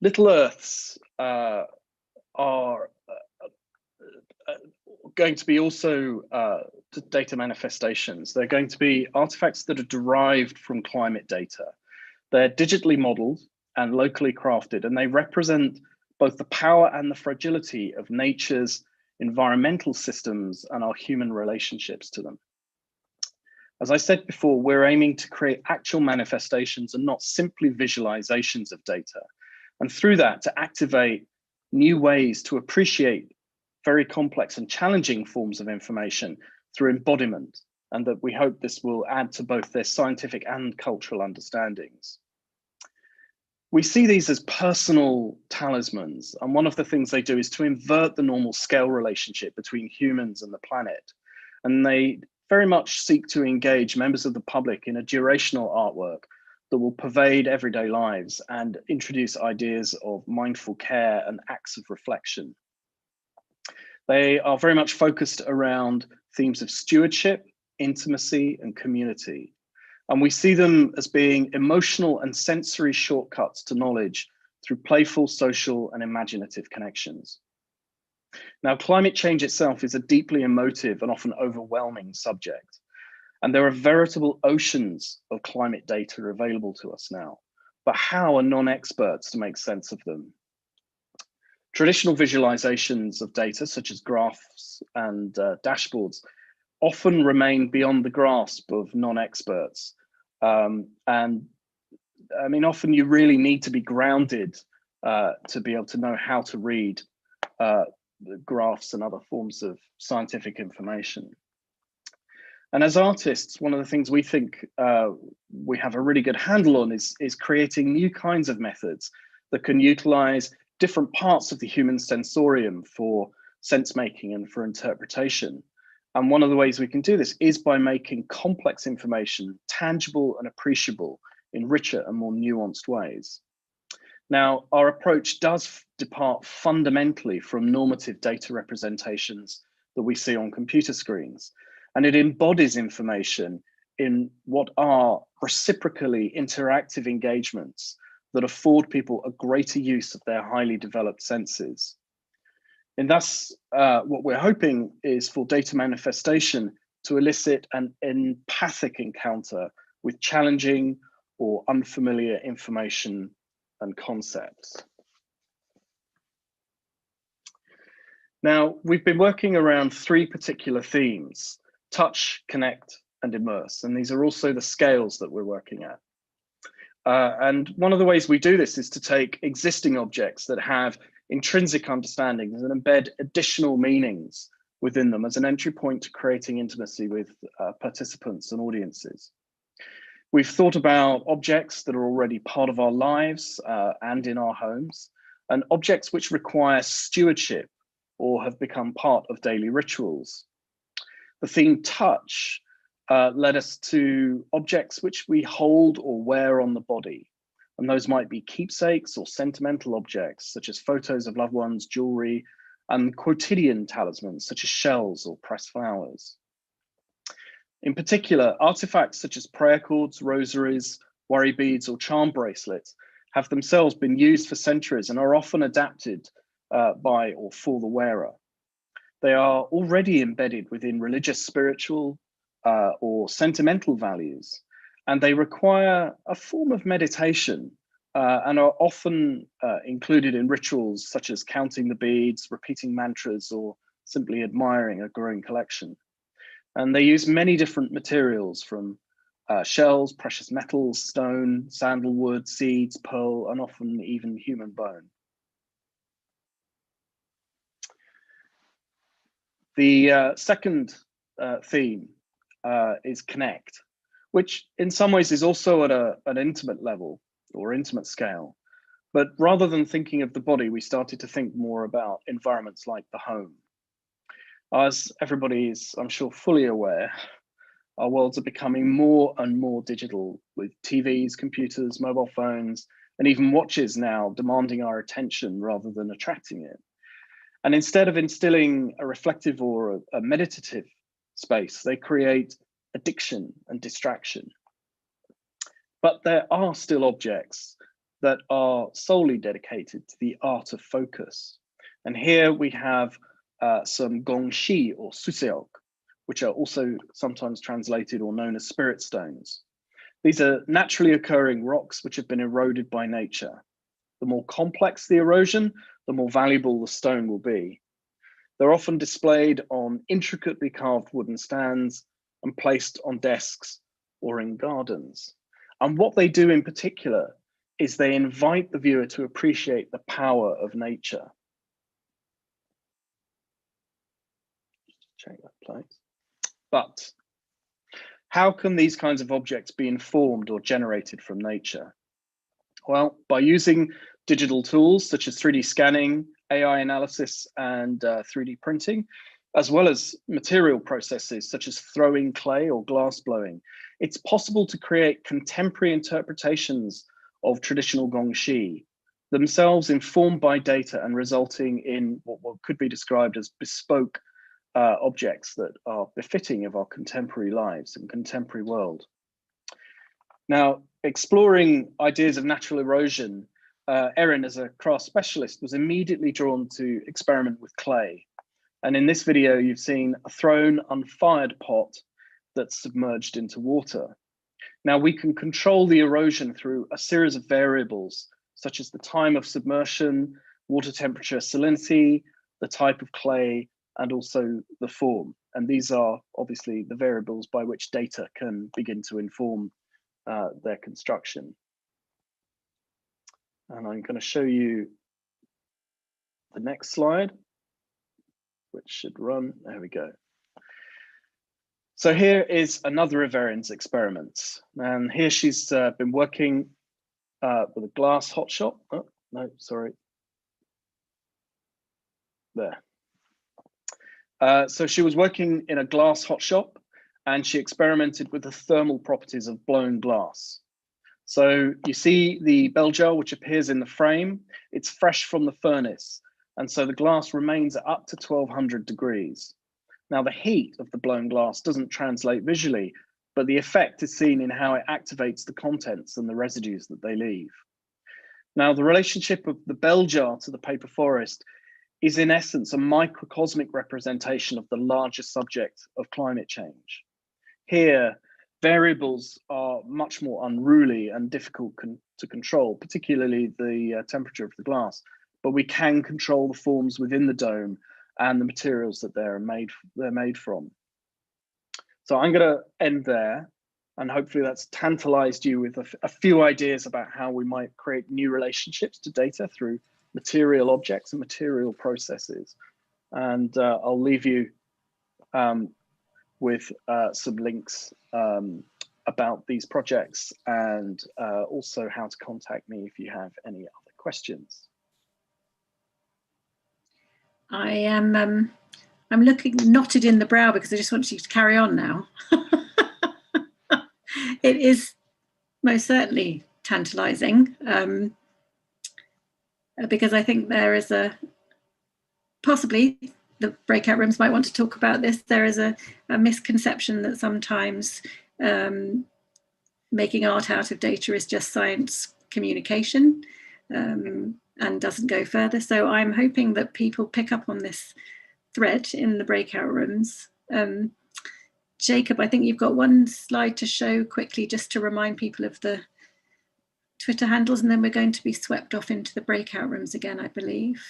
S16: Little Earths are going to be also data manifestations. They're going to be artifacts that are derived from climate data. They're digitally modeled and locally crafted, and they represent both the power and the fragility of nature's environmental systems and our human relationships to them. As I said before, we're aiming to create actual manifestations and not simply visualizations of data. And through that, to activate new ways to appreciate very complex and challenging forms of information through embodiment, and that we hope this will add to both their scientific and cultural understandings. We see these as personal talismans, and one of the things they do is to invert the normal scale relationship between humans and the planet. And they very much seek to engage members of the public in a durational artwork that will pervade everyday lives and introduce ideas of mindful care and acts of reflection. They are very much focused around themes of stewardship, intimacy, and community. And we see them as being emotional and sensory shortcuts to knowledge through playful, social, and imaginative connections. Now, climate change itself is a deeply emotive and often overwhelming subject. And there are veritable oceans of climate data available to us now. But how are non-experts to make sense of them? Traditional visualizations of data, such as graphs and dashboards, often remain beyond the grasp of non-experts. And I mean, often you really need to be grounded to be able to know how to read the graphs and other forms of scientific information. And as artists, one of the things we think we have a really good handle on is creating new kinds of methods that can utilize different parts of the human sensorium for sense making and for interpretation. And one of the ways we can do this is by making complex information tangible and appreciable in richer and more nuanced ways. Now, our approach does depart fundamentally from normative data representations that we see on computer screens, and it embodies information in what are reciprocally interactive engagements that afford people a greater use of their highly developed senses. And thus, what we're hoping is for data manifestation to elicit an empathic encounter with challenging or unfamiliar information and concepts. Now, we've been working around 3 particular themes: touch, connect, and immerse. And these are also the scales that we're working at. And one of the ways we do this is to take existing objects that have intrinsic understandings and embed additional meanings within them as an entry point to creating intimacy with participants and audiences. We've thought about objects that are already part of our lives and in our homes, and objects which require stewardship or have become part of daily rituals. The theme touch led us to objects which we hold or wear on the body. And those might be keepsakes or sentimental objects, such as photos of loved ones, jewelry, and quotidian talismans, such as shells or pressed flowers. In particular, artifacts such as prayer cords, rosaries, worry beads, or charm bracelets have themselves been used for centuries and are often adapted by or for the wearer. They are already embedded within religious, spiritual, or sentimental values, and they require a form of meditation and are often included in rituals such as counting the beads, repeating mantras, or simply admiring a growing collection. And they use many different materials from shells, precious metals, stone, sandalwood, seeds, pearl, and often even human bone. The second theme is connect, which in some ways is also at an intimate level or intimate scale. But rather than thinking of the body, we started to think more about environments like the home. As everybody is, I'm sure, fully aware, our worlds are becoming more and more digital, with TVs, computers, mobile phones, and even watches now demanding our attention rather than attracting it. And instead of instilling a reflective or a meditative space, they create addiction and distraction. But there are still objects that are solely dedicated to the art of focus. And here we have some gongxi or suseok, which are also sometimes translated or known as spirit stones. These are naturally occurring rocks which have been eroded by nature. The more complex the erosion, the more valuable the stone will be. They're often displayed on intricately carved wooden stands and placed on desks or in gardens. And what they do in particular is they invite the viewer to appreciate the power of nature. Check that place. But how can these kinds of objects be informed or generated from nature? Well, by using digital tools such as 3D scanning, AI analysis, and 3D printing, as well as material processes such as throwing clay or glass blowing, it's possible to create contemporary interpretations of traditional gongxi, themselves informed by data and resulting in what could be described as bespoke objects that are befitting of our contemporary lives and contemporary world. Now, exploring ideas of natural erosion, Erin, as a craft specialist, was immediately drawn to experiment with clay. And in this video, you've seen a thrown, unfired pot that's submerged into water. Now, we can control the erosion through a series of variables, such as the time of submersion, water temperature, salinity, the type of clay, and also the form. And these are obviously the variables by which data can begin to inform their construction. And I'm going to show you the next slide, which should run. There we go. So here is another of Erin's experiments. And here she's been working with a glass hot shot. Oh, no, sorry. There. So she was working in a glass hot shop, and she experimented with the thermal properties of blown glass. So you see the bell jar, which appears in the frame, it's fresh from the furnace. And so the glass remains at up to 1200 degrees. Now the heat of the blown glass doesn't translate visually, but the effect is seen in how it activates the contents and the residues that they leave. Now the relationship of the bell jar to the paper forest is in essence a microcosmic representation of the larger subject of climate change. Here, variables are much more unruly and difficult to control, particularly the temperature of the glass, but we can control the forms within the dome and the materials that they're made from. So I'm going to end there, and hopefully that's tantalized you with a few ideas about how we might create new relationships to data through material objects and material processes. And I'll leave you with some links about these projects, and also how to contact me if you have any other questions.
S1: I am I'm looking knotted in the brow because I just want you to carry on now. It is most certainly tantalizing, because I think there is possibly the breakout rooms might want to talk about this. There is a misconception that sometimes making art out of data is just science communication, and doesn't go further. So I'm hoping that people pick up on this thread in the breakout rooms. Jacob, I think you've got one slide to show quickly just to remind people of the Twitter handles, and then we're going to be swept off into the breakout rooms again, I believe.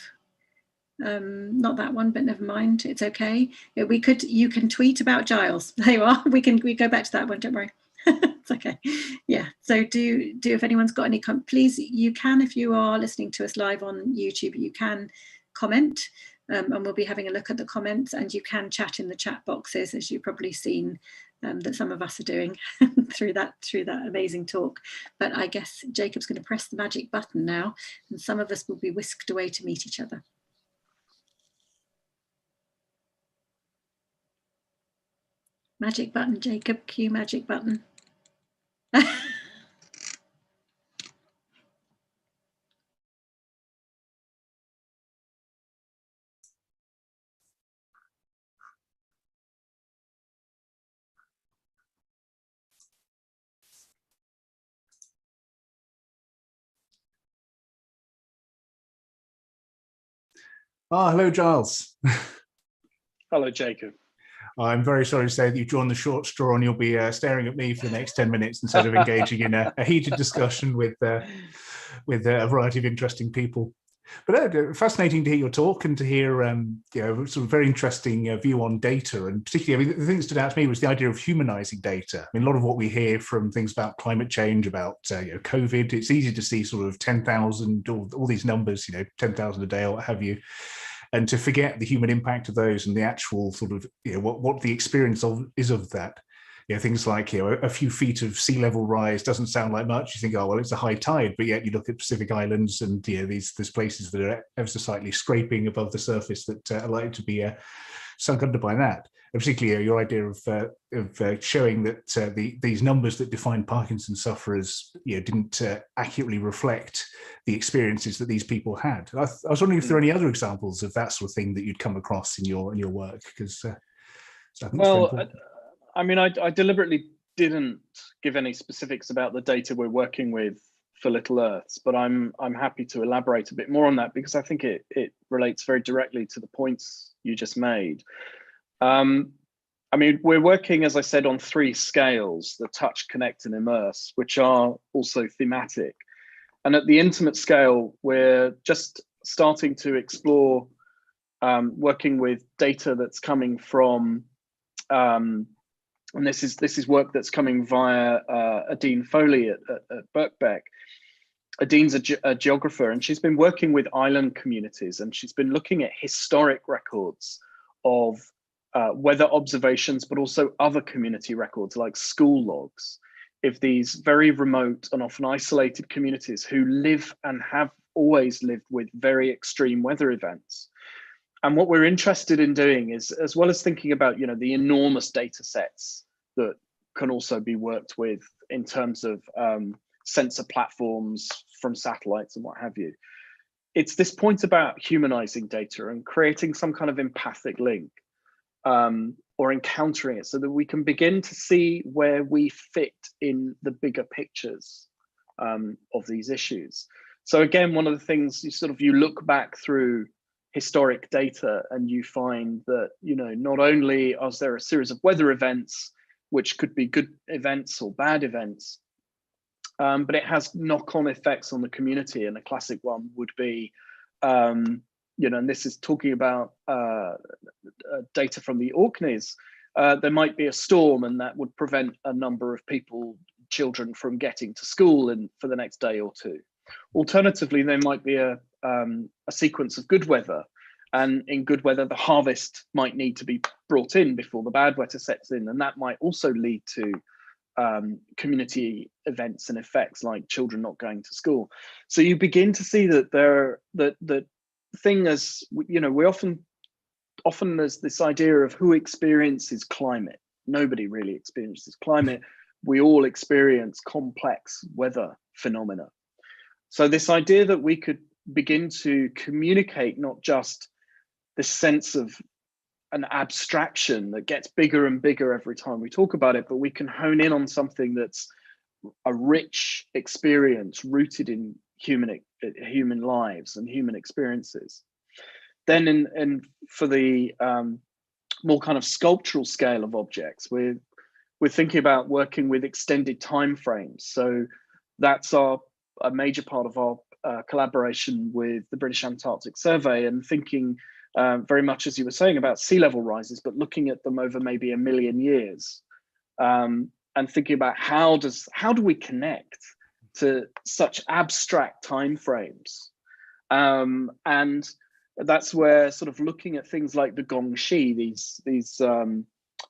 S1: Not that one, but never mind, it's okay. You can tweet about Giles. There you are. We go back to that one, don't worry. It's okay. Yeah, so do if anyone's got any please, you can, if you are listening to us live on YouTube, you can comment, and we'll be having a look at the comments, and you can chat in the chat boxes, as you've probably seen that some of us are doing through that amazing talk. But I guess Jacob's going to press the magic button now, and some of us will be whisked away to meet each other. Magic button, Jacob, cue magic button.
S2: Hello, Giles.
S16: Hello, Jacob.
S2: I'm very sorry to say that you've drawn the short straw, and you'll be staring at me for the next 10 minutes instead of engaging in a heated discussion with a variety of interesting people. But fascinating to hear your talk and to hear sort of very interesting view on data, and particularly, the thing that stood out to me was the idea of humanizing data. I mean, a lot of what we hear from things about climate change, about COVID, it's easy to see sort of 10,000, all these numbers, 10,000 a day or what have you, and to forget the human impact of those and the actual sort of what the experience is of that. Things like a few feet of sea level rise doesn't sound like much. You think, oh well, it's a high tide, but yet you look at Pacific Islands, and there's places that are ever so slightly scraping above the surface that are likely to be sunk under by that. And particularly your idea of showing that these numbers that define Parkinson's sufferers didn't accurately reflect the experiences that these people had. I was wondering if there are any other examples of that sort of thing that you'd come across in your work, because I think
S16: I mean, I deliberately didn't give any specifics about the data we're working with for Little Earths, but I'm happy to elaborate a bit more on that, because I think it relates very directly to the points you just made. I mean, we're working, as I said, on 3 scales: the touch, connect, and immerse, which are also thematic. And at the intimate scale, we're just starting to explore working with data that's coming from and this is work that's coming via Adine Foley at Birkbeck. Adine's a geographer, and she's been working with island communities, and she's been looking at historic records of weather observations, but also other community records like school logs. If these very remote and often isolated communities who live and have always lived with very extreme weather events. And what we're interested in doing is, as well as thinking about, you know, the enormous data sets that can also be worked with in terms of sensor platforms from satellites and what have you, it's this point about humanizing data and creating some kind of empathic link, or encountering it, so that we can begin to see where we fit in the bigger pictures of these issues. So again, one of the things you look back through historic data and you find that, you know, not only is there a series of weather events, which could be good events or bad events, but it has knock-on effects on the community. And a classic one would be, you know, and this is talking about data from the Orkneys, there might be a storm and that would prevent a number of children from getting to school for the next day or two. Alternatively, there might be a sequence of good weather, and in good weather, the harvest might need to be brought in before the bad weather sets in, and that might also lead to community events and effects like children not going to school. So you begin to see that the thing is, you know, we often there's this idea of who experiences climate. Nobody really experiences climate. We all experience complex weather phenomena. So this idea that we could begin to communicate not just this sense of an abstraction that gets bigger and bigger every time we talk about it, but we can hone in on something that's a rich experience rooted in human lives and human experiences. Then for the more kind of sculptural scale of objects, we're thinking about working with extended time frames. So that's a major part of our collaboration with the British Antarctic Survey, and thinking very much, as you were saying, about sea level rises, but looking at them over maybe 1 million years, and thinking about how do we connect to such abstract time frames, and that's where sort of looking at things like the Gongxi, these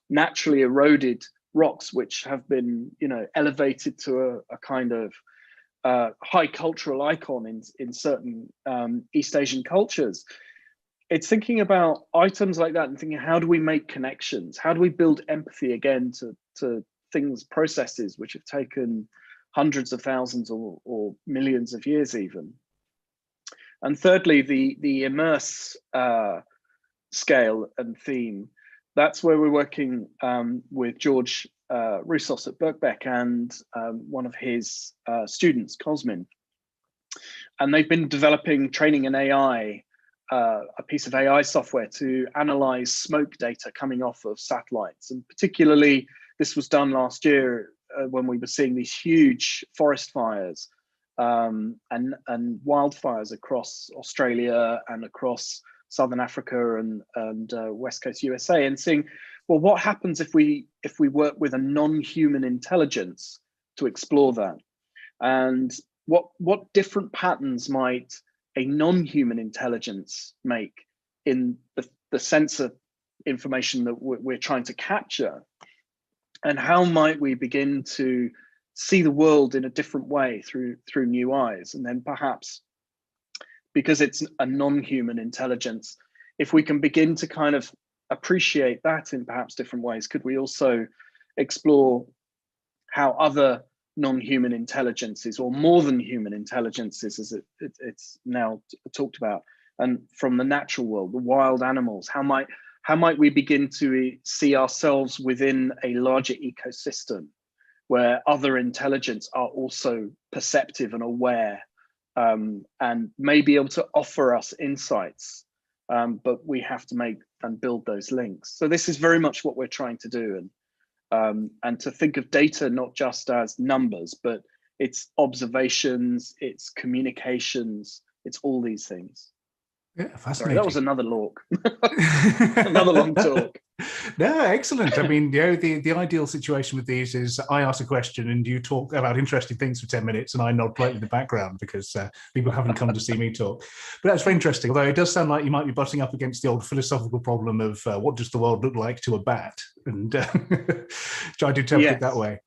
S16: naturally eroded rocks, which have been, you know, elevated to a kind of high cultural icon in certain East Asian cultures. It's thinking about items like that and thinking, how do we make connections? How do we build empathy again to things, processes which have taken hundreds of thousands or millions of years even? And thirdly, the immerse scale and theme. That's where we're working with George Roussos at Birkbeck and one of his students, Cosmin. And they've been developing, training an AI, a piece of AI software to analyze smoke data coming off of satellites. And particularly, this was done last year when we were seeing these huge forest fires and wildfires across Australia and across Southern Africa and West Coast USA, and seeing, well, what happens if we work with a non-human intelligence to explore that, and what different patterns might a non-human intelligence make in the sensor information that we're trying to capture, and how might we begin to see the world in a different way through new eyes. And then perhaps, because it's a non-human intelligence, if we can begin to kind of appreciate that in perhaps different ways, could we also explore how other non-human intelligences, or more than human intelligences as it's now talked about, and from the natural world, the wild animals, how might we begin to see ourselves within a larger ecosystem where other intelligence are also perceptive and aware, and may be able to offer us insights, but we have to make and build those links. So this is very much what we're trying to do, and to think of data not just as numbers, but it's observations, it's communications, it's all these things.
S2: Yeah, fascinating.
S16: Sorry, that was another another long talk.
S2: No, excellent. I mean, the ideal situation with these is I ask a question and you talk about interesting things for 10 minutes and I nod politely in the background because people haven't come to see me talk. But that's very interesting, although it does sound like you might be butting up against the old philosophical problem of what does the world look like to a bat? And try to interpret it that way.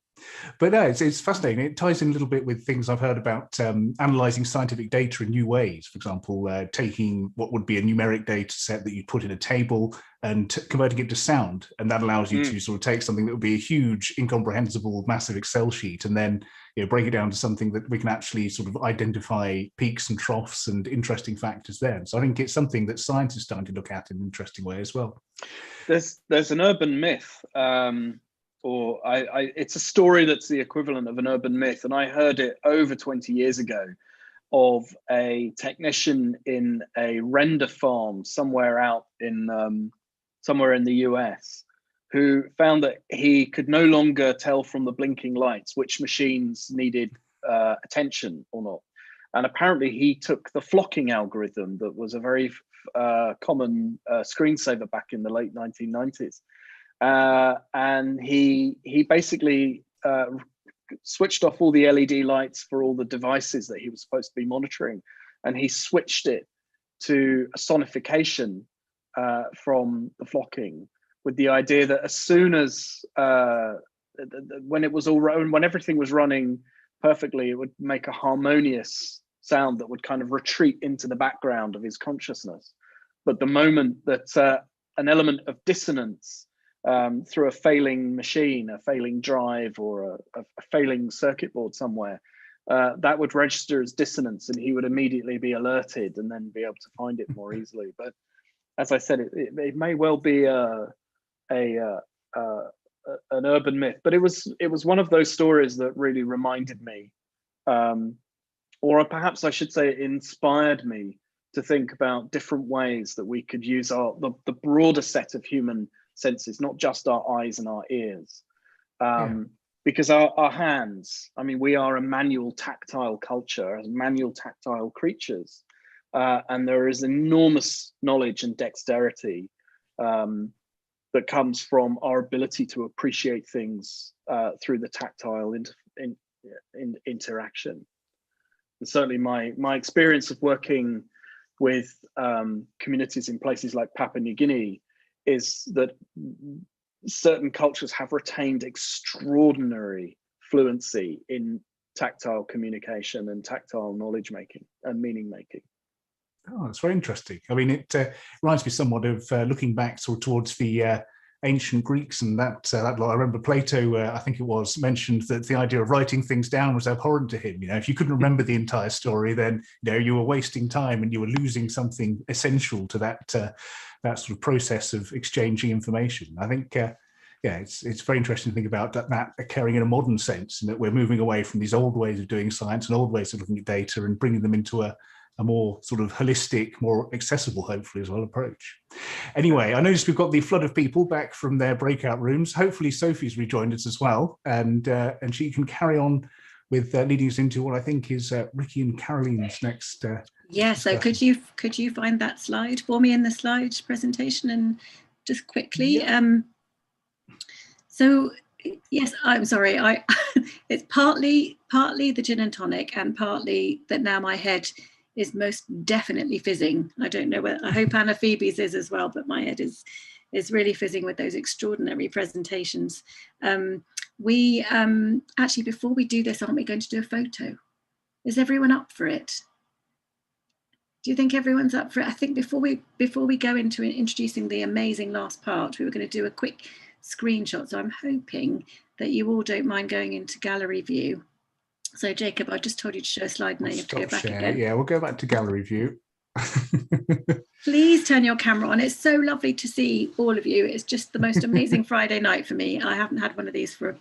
S2: But no, it's fascinating. It ties in a little bit with things I've heard about analysing scientific data in new ways. For example, taking what would be a numeric data set that you put in a table and converting it to sound. And that allows you to sort of take something that would be a huge, incomprehensible, massive Excel sheet and then break it down to something that we can actually sort of identify peaks and troughs and interesting factors there. So I think it's something that science is starting to look at in an interesting way as well.
S16: There's an urban myth, or it's a story that's the equivalent of an urban myth, and I heard it over 20 years ago of a technician in a render farm somewhere out in somewhere in the US who found that he could no longer tell from the blinking lights which machines needed attention or not. And apparently he took the flocking algorithm that was a very common screensaver back in the late 1990s. And he basically switched off all the LED lights for all the devices that he was supposed to be monitoring. And he switched it to a sonification from the flocking, with the idea that as soon as when everything was running perfectly, it would make a harmonious sound that would kind of retreat into the background of his consciousness. But the moment that an element of dissonance through a failing machine, a failing drive, or a failing circuit board somewhere, that would register as dissonance, and he would immediately be alerted and then be able to find it more easily. But as I said, it may well be an urban myth, but it was one of those stories that really reminded me, or perhaps I should say, it inspired me to think about different ways that we could use the broader set of human senses, not just our eyes and our ears. Because our hands, I mean, we are a manual tactile culture, as manual tactile creatures. And there is enormous knowledge and dexterity that comes from our ability to appreciate things through the tactile interaction. And certainly my experience of working with communities in places like Papua New Guinea is that certain cultures have retained extraordinary fluency in tactile communication and tactile knowledge making and meaning making.
S2: Oh, that's very interesting. I mean, it reminds me somewhat of looking back sort of towards the ancient Greeks and that I remember Plato, I think it was, mentioned that the idea of writing things down was abhorrent to him. If you couldn't remember the entire story, then you were wasting time and you were losing something essential to that sort of process of exchanging information. I think, it's very interesting to think about that occurring in a modern sense, and that we're moving away from these old ways of doing science and old ways of looking at data and bringing them into a more sort of holistic, more accessible, hopefully, as well, approach. Anyway, I noticed we've got the flood of people back from their breakout rooms. Hopefully Sophie's rejoined us as well, and she can carry on with leading us into what I think is Ricky and Caroline's next.
S1: So could you find that slide for me in the slide presentation, and just quickly. So yes, I'm sorry. It's partly the gin and tonic, and partly that now my head is most definitely fizzing. I don't know whether, I hope Anna Phoebe's is as well, but my head is really fizzing with those extraordinary presentations. We actually, before we do this, aren't we going to do a photo? Is everyone up for it? Do you think everyone's up for it? I think before we go into introducing the amazing last part, we were going to do a quick screenshot. So I'm hoping that you all don't mind going into gallery view. So Jacob, I just told you to show a slide, now you have to go back again.
S2: Yeah, we'll go back to gallery view.
S1: Please turn your camera on. It's so lovely to see all of you. It's just the most amazing Friday night for me. I haven't had one of these for a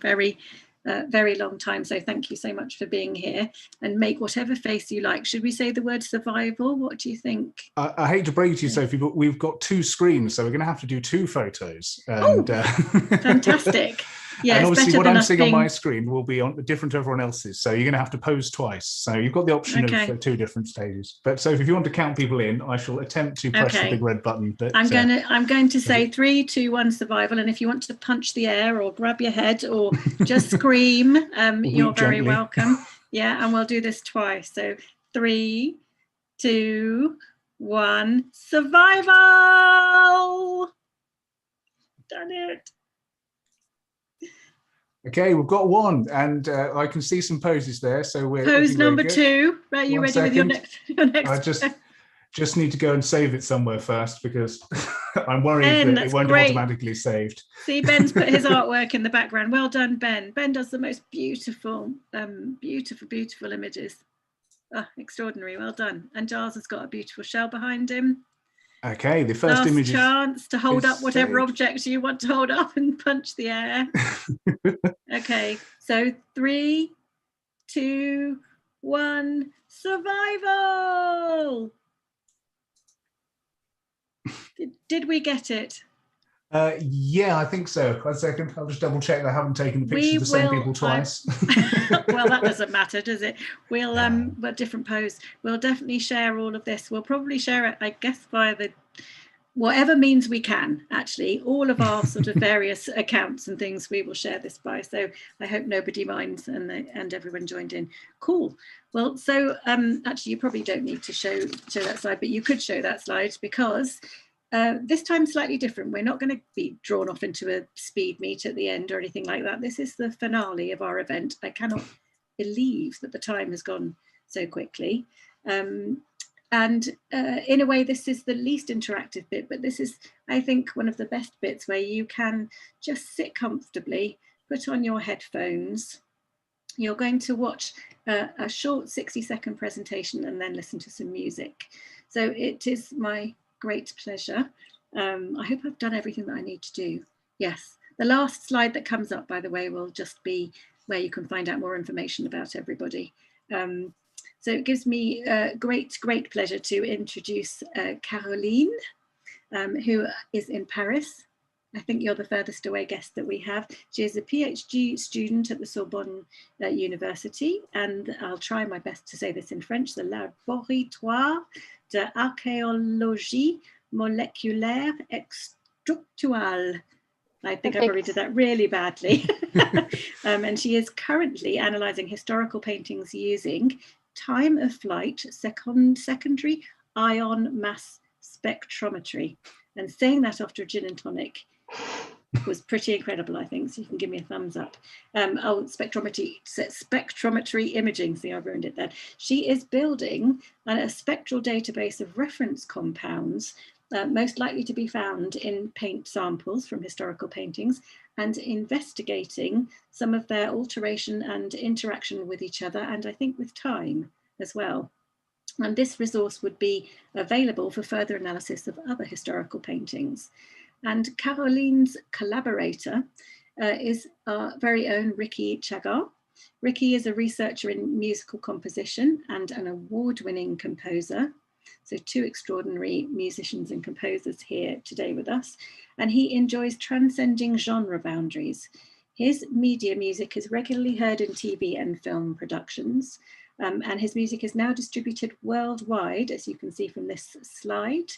S1: very long time. So thank you so much for being here, and make whatever face you like. Should we say the word survival? What do you think?
S2: I hate to break it to you, Sophie, but we've got two screens, so we're going to have to do two photos. And,
S1: fantastic. Yeah,
S2: and
S1: it's
S2: obviously
S1: better
S2: what
S1: than
S2: I'm
S1: us
S2: seeing on my
S1: being...
S2: screen will be on different to everyone else's. So you're going to have to pose twice. So you've got the option
S1: Okay.
S2: of 2 different stages. But so if you want to count people in, I shall attempt to press the
S1: Okay.
S2: big red button. But
S1: I'm going to say 3, 2, 1 survival, and if you want to punch the air or grab your head or just scream, you're very
S2: gently.
S1: welcome. Yeah, and we'll do this twice. So 3, 2, 1, survival! Done it.
S2: Okay, we've got 1, and I can see some poses there. So we're
S1: Pose
S2: looking very
S1: number
S2: good.
S1: 2. Are you ready with your next?
S2: I just need to go and save it somewhere first, because I'm worried
S1: Ben,
S2: that it won't
S1: great.
S2: automatically saved.
S1: See, Ben's put his artwork in the background. Well done, Ben. Ben does the most beautiful, beautiful images. Oh, extraordinary. Well done. And Giles has got a beautiful shell behind him.
S2: Okay, the first
S1: Last
S2: image
S1: chance to hold up whatever
S2: saved.
S1: object you want to hold up and punch the air. Okay, so 3, 2, 1, survival! Did we get it?
S2: Yeah, I think so. 1 second, I'll just double check that I haven't taken the picture of the same people twice.
S1: Well, that doesn't matter, does it? We'll but different pose. We'll definitely share all of this. We'll probably share it, I guess, via the whatever means we can. Actually, all of our sort of various accounts and things we will share this by. So I hope nobody minds and everyone joined in. Cool. Well, so actually, you probably don't need to show that slide, but you could show that slide, because this time slightly different. We're not going to be drawn off into a speed meet at the end or anything like that. This is the finale of our event. I cannot believe that the time has gone so quickly. In a way, this is the least interactive bit, but this is, I think, one of the best bits, where you can just sit comfortably, put on your headphones. You're going to watch a short 60-second presentation and then listen to some music. So it is my great pleasure. I hope I've done everything that I need to do. Yes, the last slide that comes up, by the way, will just be where you can find out more information about everybody. So it gives me great pleasure to introduce Caroline, who is in Paris. I think you're the furthest away guest that we have. She is a PhD student at the Sorbonne University, and I'll try my best to say this in French, the Laboratoire d'Archéologie Moléculaire et Structurale. I think I probably did that really badly. And she is currently analysing historical paintings using time of flight secondary ion mass spectrometry. And saying that after a gin and tonic was pretty incredible, I think. So you can give me a thumbs up. Spectrometry imaging. See, I've ruined it there. She is building a spectral database of reference compounds, most likely to be found in paint samples from historical paintings, and investigating some of their alteration and interaction with each other, and I think with time as well. And this resource would be available for further analysis of other historical paintings. And Caroline's collaborator is our very own Ricky Chagar. Ricky is a researcher in musical composition and an award-winning composer. So 2 extraordinary musicians and composers here today with us. And he enjoys transcending genre boundaries. His media music is regularly heard in TV and film productions. And his music is now distributed worldwide, as you can see from this slide,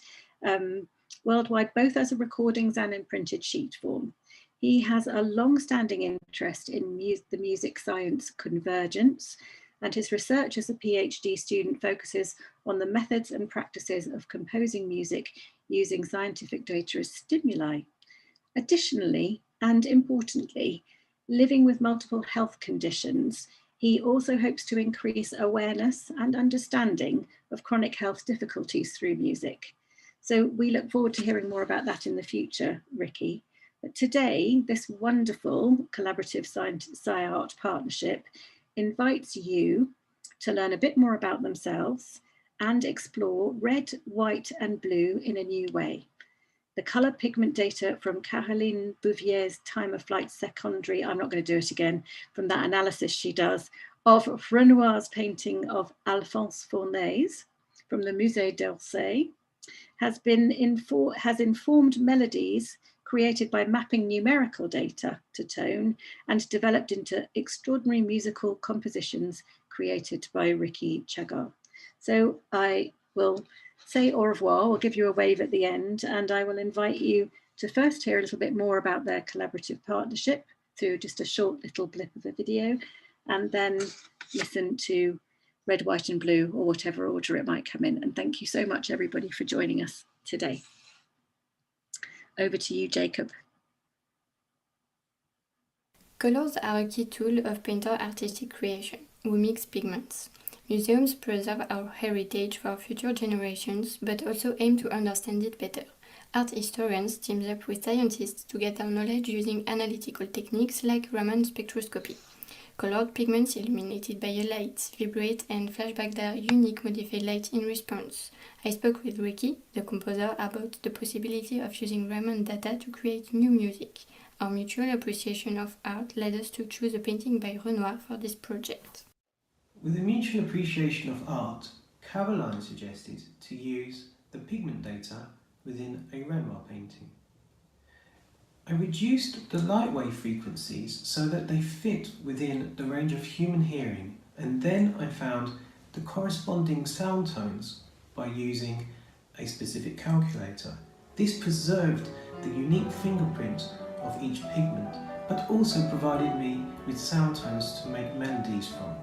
S1: worldwide, both as a recordings and in printed sheet form. He has a long-standing interest in the music science convergence, and his research as a PhD student focuses on the methods and practices of composing music using scientific data as stimuli. Additionally, and importantly, living with multiple health conditions, he also hopes to increase awareness and understanding of chronic health difficulties through music. So we look forward to hearing more about that in the future, Ricky. But today, this wonderful collaborative SciArt partnership invites you to learn a bit more about themselves and explore red, white, and blue in a new way. The colour pigment data from Caroline Bouvier's time of flight secondary, I'm not going to do it again, from that analysis she does of Renoir's painting of Alphonse Fournaise from the Musée d'Orsay has informed melodies created by mapping numerical data to tone and developed into extraordinary musical compositions created by Ricky Chagar. So I will say au revoir, we'll give you a wave at the end, and I will invite you to first hear a little bit more about their collaborative partnership through just a short little blip of a video, and then listen to Red, White and Blue, or whatever order it might come in. And thank you so much, everybody, for joining us today. Over to you, Jacob.
S17: Colors are a key tool of painter artistic creation. We mix pigments. Museums preserve our heritage for future generations, but also aim to understand it better. Art historians team up with scientists to gather knowledge using analytical techniques like Raman spectroscopy. Colored pigments illuminated by a light vibrate and flash back their unique modified light in response. I spoke with Ricky, the composer, about the possibility of using Raman data to create new music. Our mutual appreciation of art led us to choose a painting by Renoir for this project.
S18: With a mutual appreciation of art, Caroline suggested to use the pigment data within a Renoir painting. I reduced the light wave frequencies so that they fit within the range of human hearing, and then I found the corresponding sound tones by using a specific calculator. This preserved the unique fingerprint of each pigment, but also provided me with sound tones to make melodies from.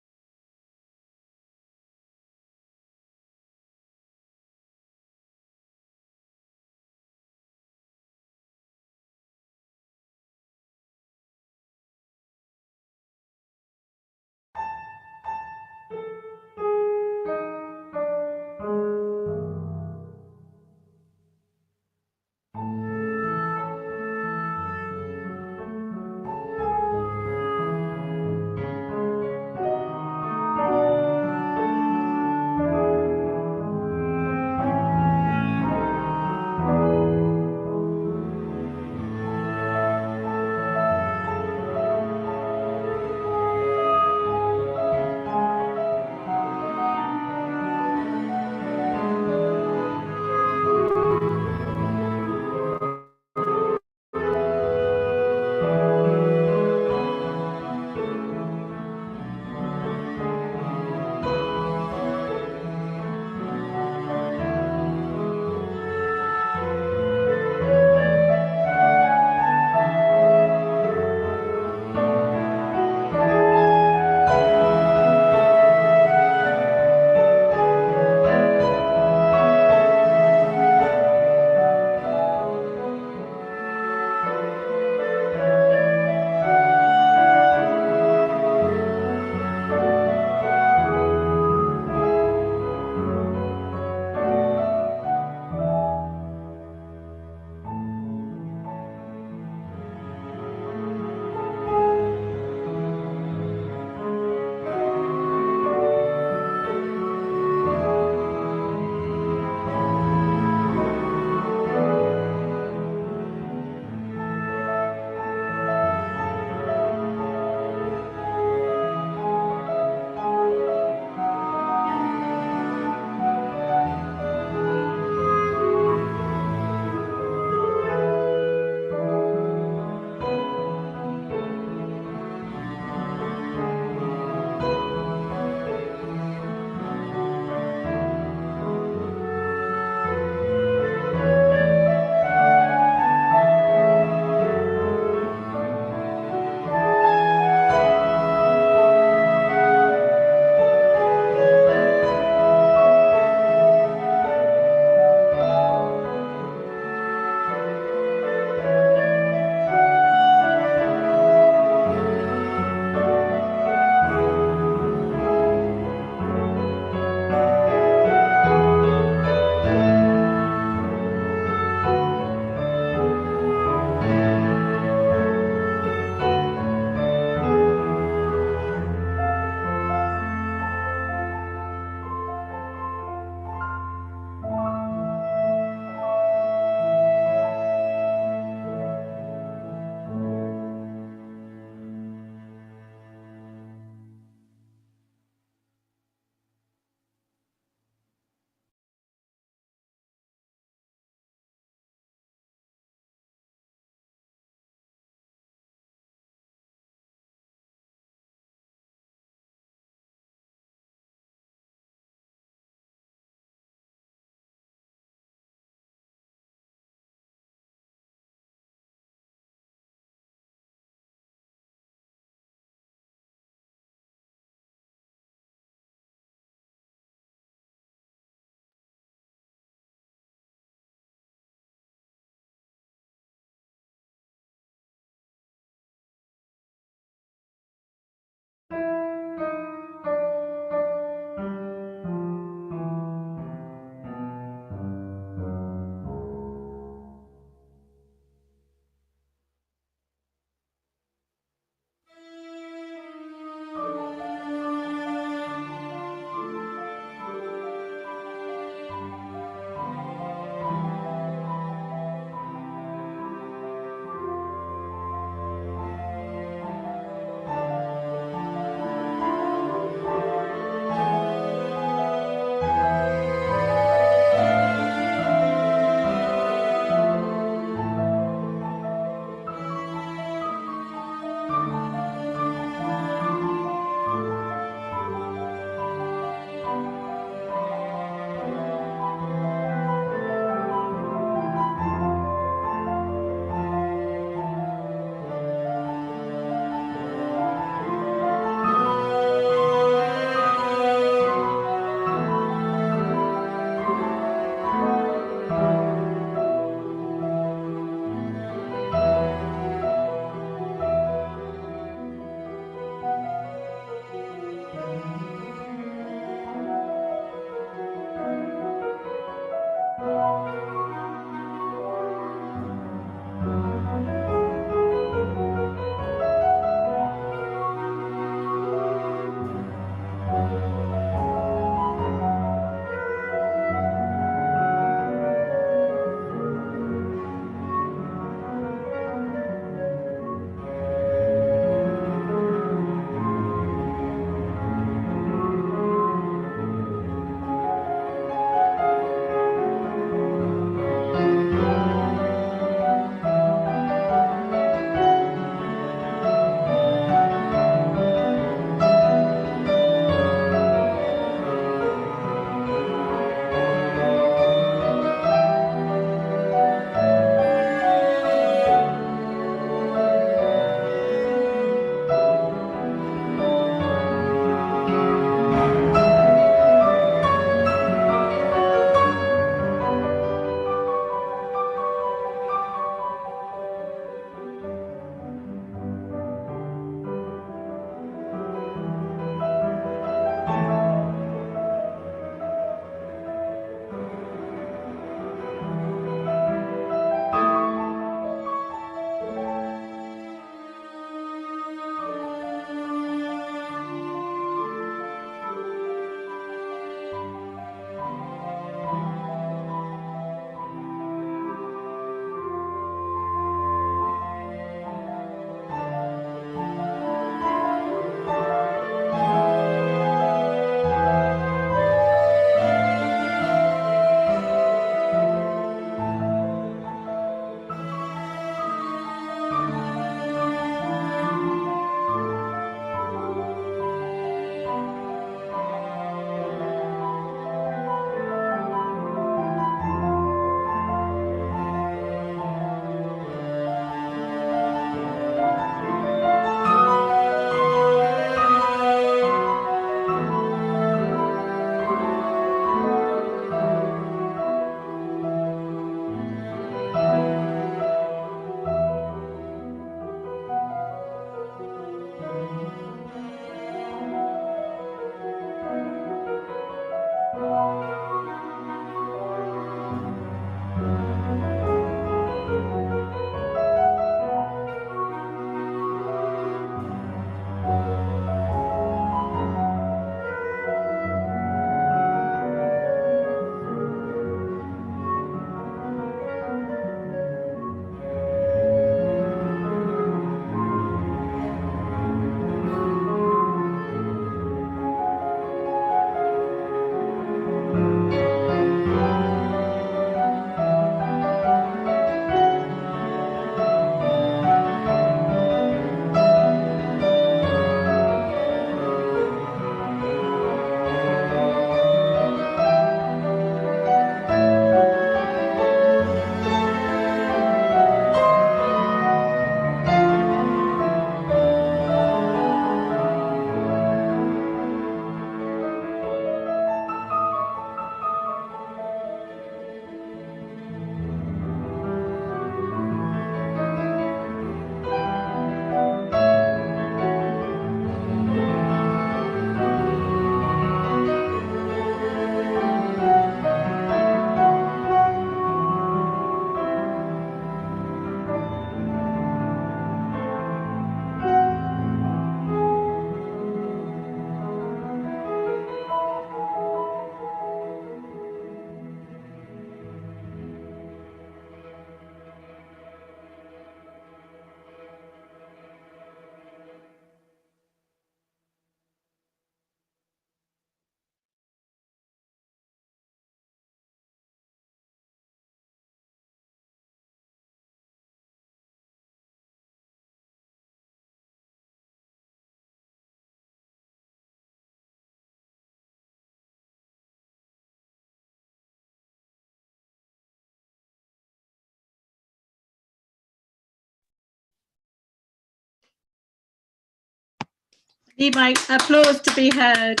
S1: Need my applause to be heard.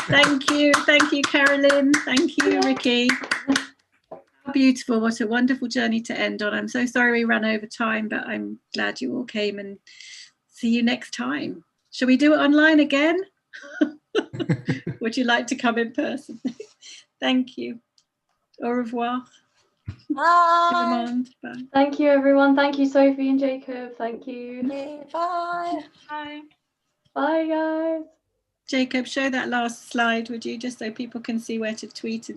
S1: Thank you, Carolyn. Thank you, Ricky. How beautiful! What a wonderful journey to end on. I'm so sorry we ran over time, but I'm glad you all came, and see you next time. Shall we do it online again? Would you like to come in person? Thank you. Au revoir.
S3: Bye.
S1: Bye.
S3: Thank you, everyone. Thank you, Sophie and Jacob. Thank you.
S8: Bye.
S3: Bye. Bye, guys.
S1: Jacob, show that last slide, would you, just so people can see where to tweet and